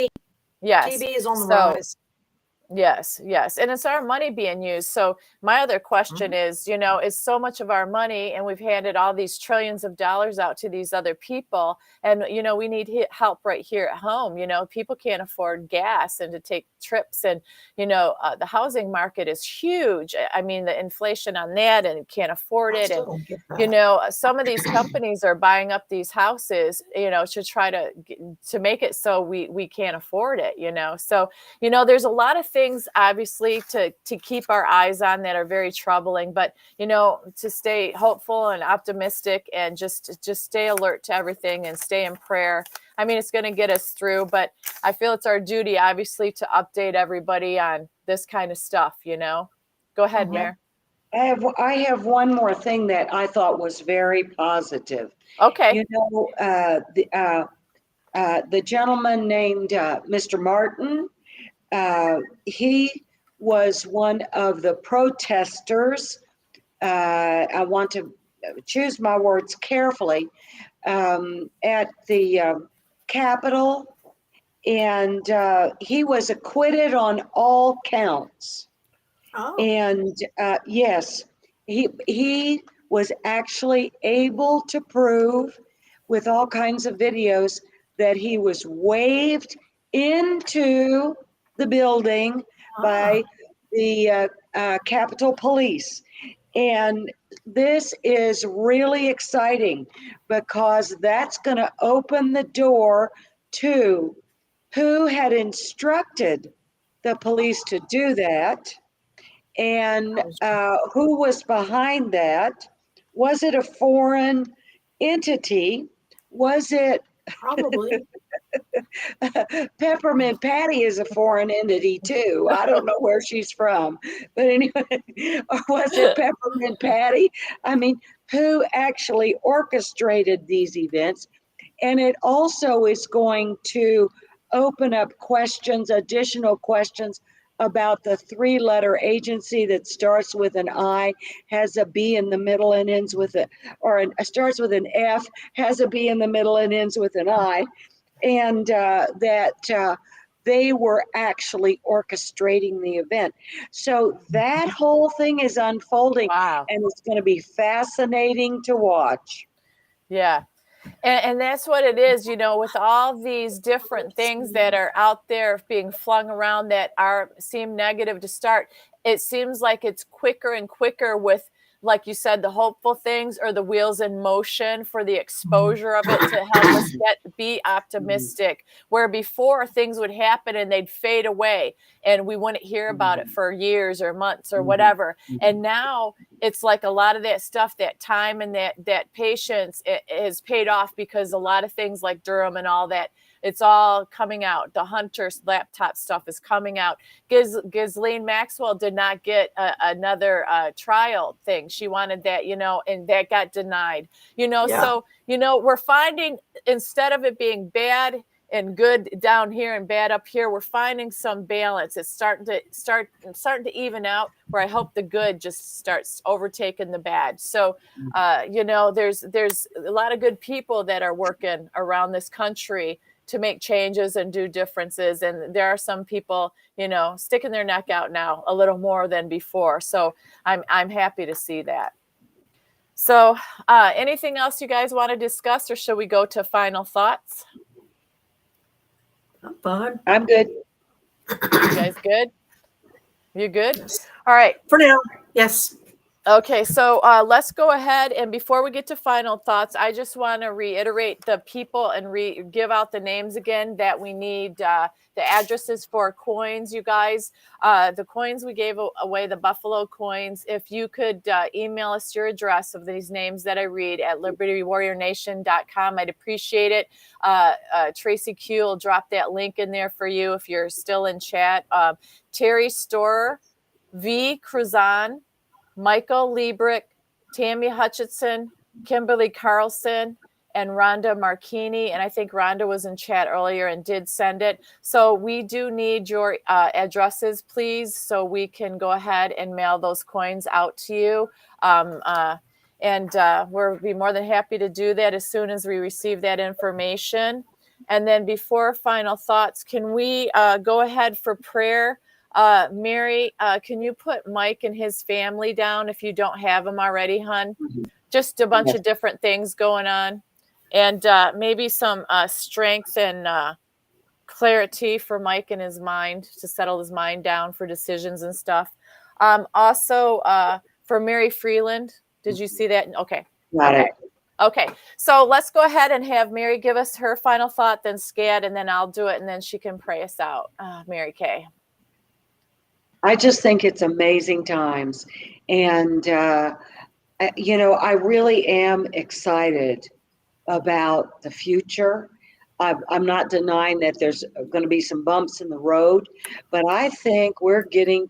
Yes. TB is on the So, rise. yes, yes. And it's our money being used. So my other question is, is so much of our money and we've handed all these trillions of dollars out to these other people. And, we need help right here at home. People can't afford gas and to take trips. And, the housing market is huge. I mean, the inflation on that and can't afford I it. still And, don't get that. some of these companies are buying up these houses, to try to make it so we can't afford it, So, there's a lot of things obviously to keep our eyes on that are very troubling, but to stay hopeful and optimistic and just stay alert to everything and stay in prayer. I mean, it's going to get us through, but I feel it's our duty obviously to update everybody on this kind of stuff. Go ahead, Mayor. I have one more thing that I thought was very positive. Okay. The gentleman named Mr. Martin, he was one of the protesters. I want to choose my words carefully, at the Capitol, and he was acquitted on all counts. Oh, And yes, he was actually able to prove with all kinds of videos that he was waved into the building by the Capitol Police. And this is really exciting because that's going to open the door to who had instructed the police to do that and who was behind that. Was it a foreign entity? Was it probably. Peppermint Patty is a foreign entity too. I don't know where she's from, but anyway, or was it Peppermint Patty? I mean, who actually orchestrated these events? And it also is going to open up questions, additional questions about the three-letter agency that starts with an I, has a B in the middle and ends with starts with an F, has a B in the middle and ends with an I, and that they were actually orchestrating the event. So that whole thing is unfolding. Wow. And it's going to be fascinating to watch. Yeah. And that's what it is, with all these different things that are out there being flung around that seem negative to start. It seems like it's quicker and quicker with, like you said, the hopeful things or the wheels in motion for the exposure of it to help us be optimistic. Where before things would happen and they'd fade away and we wouldn't hear about it for years or months or whatever. And now it's like a lot of that stuff, that time and that patience, it has paid off because a lot of things like Durham and all that, it's all coming out. The Hunter's laptop stuff is coming out. Ghislaine Maxwell did not get another trial thing. She wanted that, and that got denied, So, we're finding, instead of it being bad and good down here and bad up here, we're finding some balance. It's starting to even out, where I hope the good just starts overtaking the bad. So, there's a lot of good people that are working around this country to make changes and do differences. And there are some people, sticking their neck out now a little more than before. So I'm happy to see that. So anything else you guys want to discuss, or should we go to final thoughts? I'm fine. I'm good. You guys good? You good? Yes. All right. For now, yes. Okay, so let's go ahead. And before we get to final thoughts, I just want to reiterate the people and give out the names again that we need, the addresses for coins, you guys. The coins we gave away, the Buffalo coins. If you could email us your address of these names that I read at libertywarriornation.com, I'd appreciate it. Tracy Q will drop that link in there for you if you're still in chat. Terry Storer, V. Cruzan, Michael Liebrick, Tammy Hutchinson, Kimberly Carlson, and Rhonda Marchini. And I think Rhonda was in chat earlier and did send it. So we do need your addresses, please, so we can go ahead and mail those coins out to you. And we'll be more than happy to do that as soon as we receive that information. And then before final thoughts, can we go ahead for prayer? Mary, can you put Mike and his family down if you don't have them already, hon? Just a bunch of different things going on. And maybe some strength and clarity for Mike and his mind to settle his mind down for decisions and stuff. Also, for Mary Freeland, did you see that? Okay. Got it. Okay, so let's go ahead and have Mary give us her final thought, then Scad, and then I'll do it, and then she can pray us out. Mary Kay. I just think it's amazing times. And, I really am excited about the future. I'm not denying that there's going to be some bumps in the road, but I think we're getting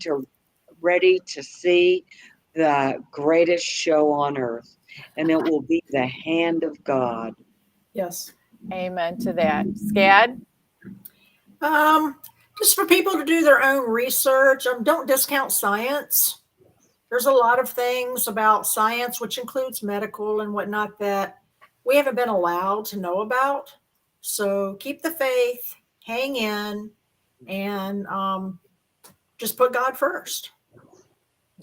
ready to see the greatest show on earth, and it will be the hand of God. Yes. Amen to that. Scad? Just for people to do their own research. Don't discount science. There's a lot of things about science, which includes medical and whatnot, that we haven't been allowed to know about. So keep the faith, hang in, and just put God first.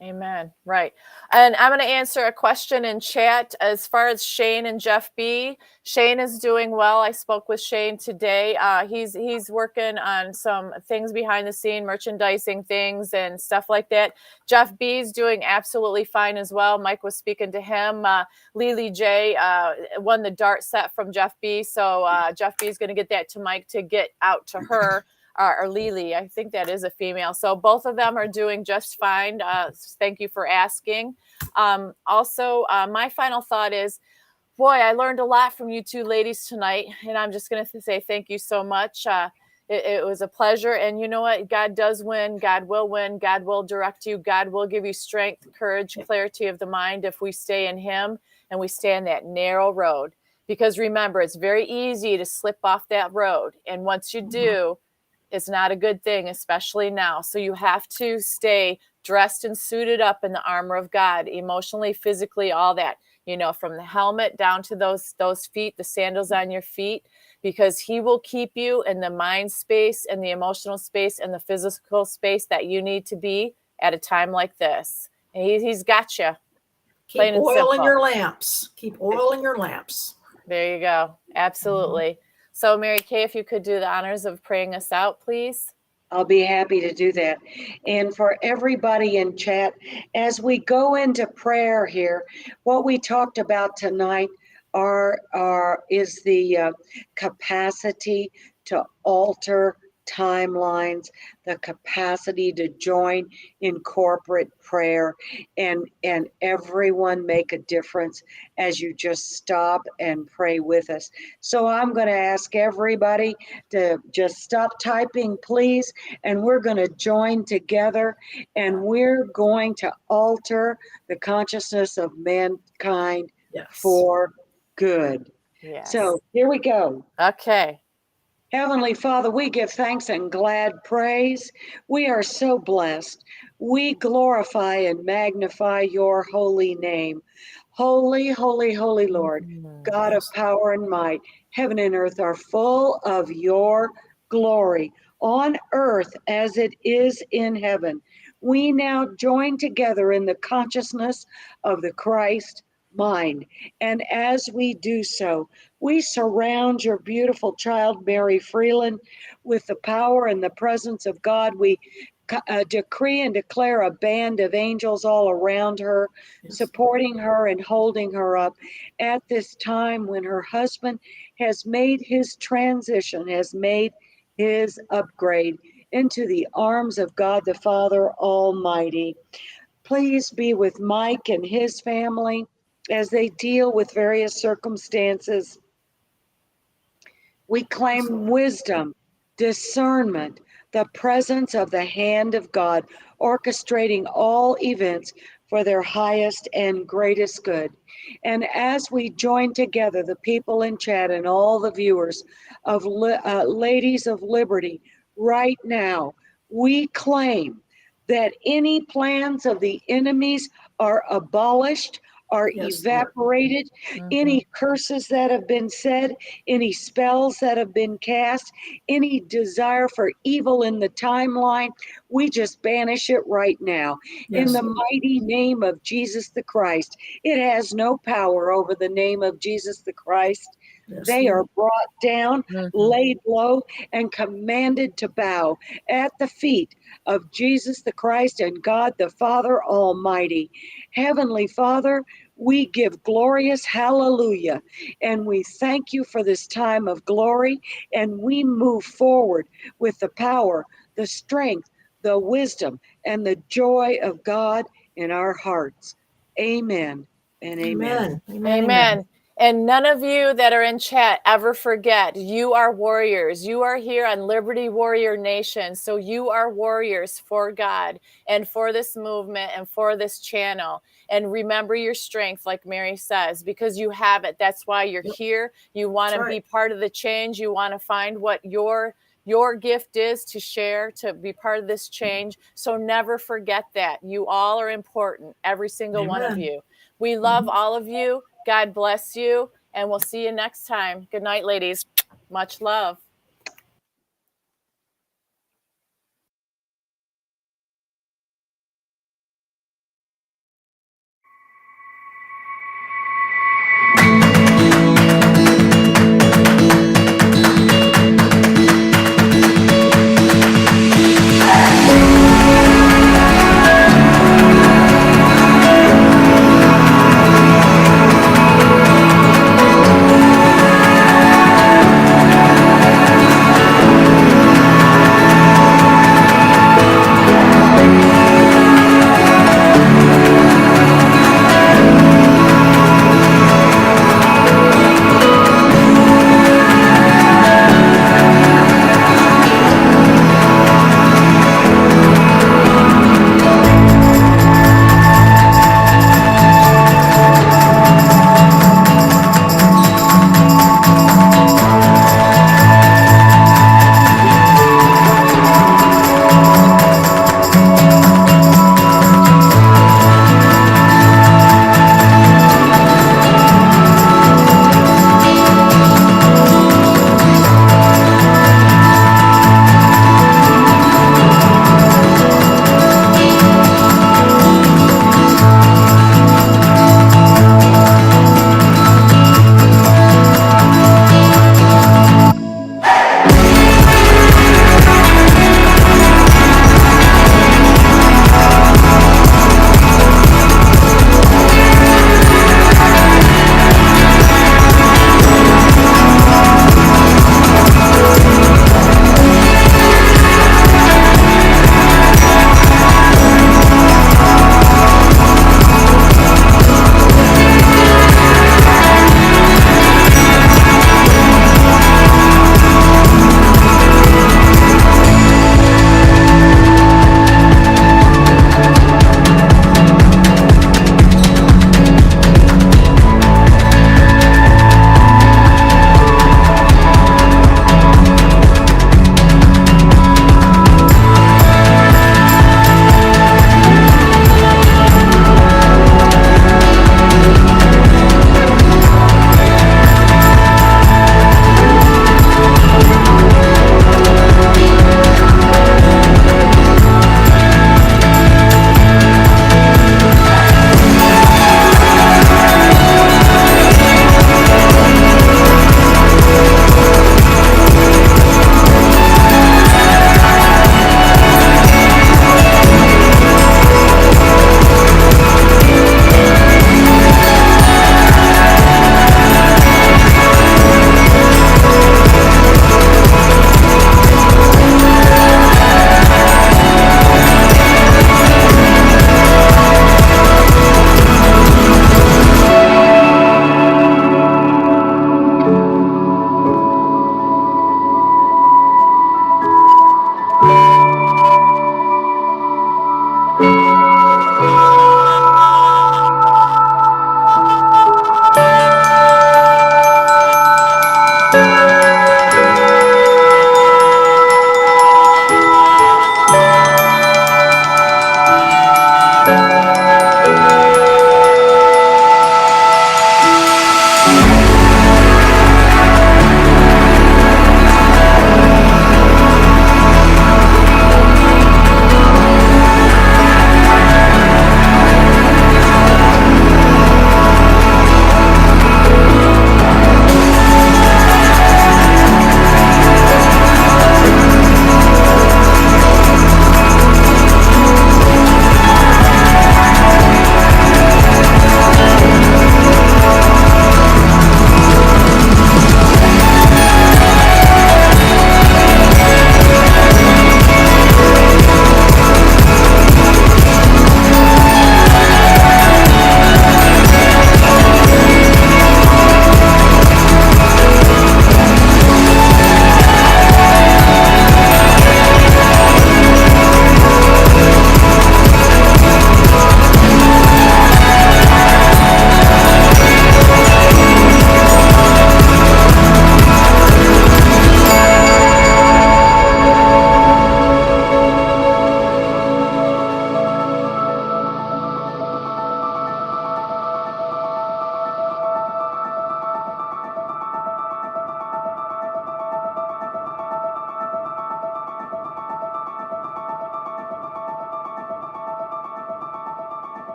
Amen. Right. And I'm going to answer a question in chat as far as Shane and Jeff B. Shane is doing well. I spoke with Shane today. He's working on some things behind the scene, merchandising things and stuff like that. Jeff B is doing absolutely fine as well. Mike was speaking to him. Lily J won the dart set from Jeff B. So Jeff B is going to get that to Mike to get out to her. Or Lily, I think that is a female. So both of them are doing just fine. Thank you for asking. Also, my final thought is, boy, I learned a lot from you two ladies tonight. And I'm just going to say thank you so much. It was a pleasure. And you know what? God does win. God will win. God will direct you. God will give you strength, courage, clarity of the mind if we stay in him and we stay in that narrow road. Because remember, it's very easy to slip off that road. And once you do, it's not a good thing, especially now. So you have to stay dressed and suited up in the armor of God, emotionally, physically, all that, from the helmet down to those feet, the sandals on your feet, because he will keep you in the mind space and the emotional space and the physical space that you need to be at a time like this. And he's got you. Keep oil in your lamps. Keep oil in your lamps. There you go. Absolutely. Mm-hmm. So, Mary Kay, if you could do the honors of praying us out, please. I'll be happy to do that. And for everybody in chat, as we go into prayer here, what we talked about tonight is the capacity to alter timelines, the capacity to join in corporate prayer, and everyone make a difference as you just stop and pray with us. So I'm going to ask everybody to just stop typing, please, and we're going to join together, and we're going to alter the consciousness of mankind for good. Yes. So here we go. Okay. Heavenly Father, we give thanks and glad praise. We are so blessed. We glorify and magnify your holy name. Holy, holy, holy Lord, God of power and might. Heaven and earth are full of your glory, on earth as it is in heaven. We now join together in the consciousness of the Christ mind. And as we do so, we surround your beautiful child, Mary Freeland, with the power and the presence of God. We decree and declare a band of angels all around her, supporting her and holding her up at this time when her husband has made his transition, has made his upgrade into the arms of God the Father Almighty. Please be with Mike and his family as they deal with various circumstances. We claim wisdom, discernment, the presence of the hand of God, orchestrating all events for their highest and greatest good. And as we join together, the people in chat and all the viewers of Ladies of Liberty, right now, we claim that any plans of the enemies are abolished, are Yes, Lord. evaporated. Any curses that have been said, any spells that have been cast, any desire for evil in the timeline, we just banish it right now. In Yes, the Lord. mighty name of Jesus the Christ. It has no power over the name of Jesus the Christ. Yes, They are Lord. brought down, laid low, and commanded to bow at the feet of Jesus the Christ and God the Father Almighty. Heavenly Father, we give glorious hallelujah, and we thank you for this time of glory, and we move forward with the power, the strength, the wisdom, and the joy of God in our hearts. Amen and amen. Amen. Amen. Amen. And none of you that are in chat ever forget, you are warriors. You are here on Liberty Warrior Nation. So you are warriors for God and for this movement and for this channel. And remember your strength, like Mary says, because you have it. That's why you're here. You want to be part of the change. You want to find what your gift is to share, to be part of this change. So never forget that. You all are important, every single one of you. We love all of you. God bless you. And we'll see you next time. Good night, ladies. Much love.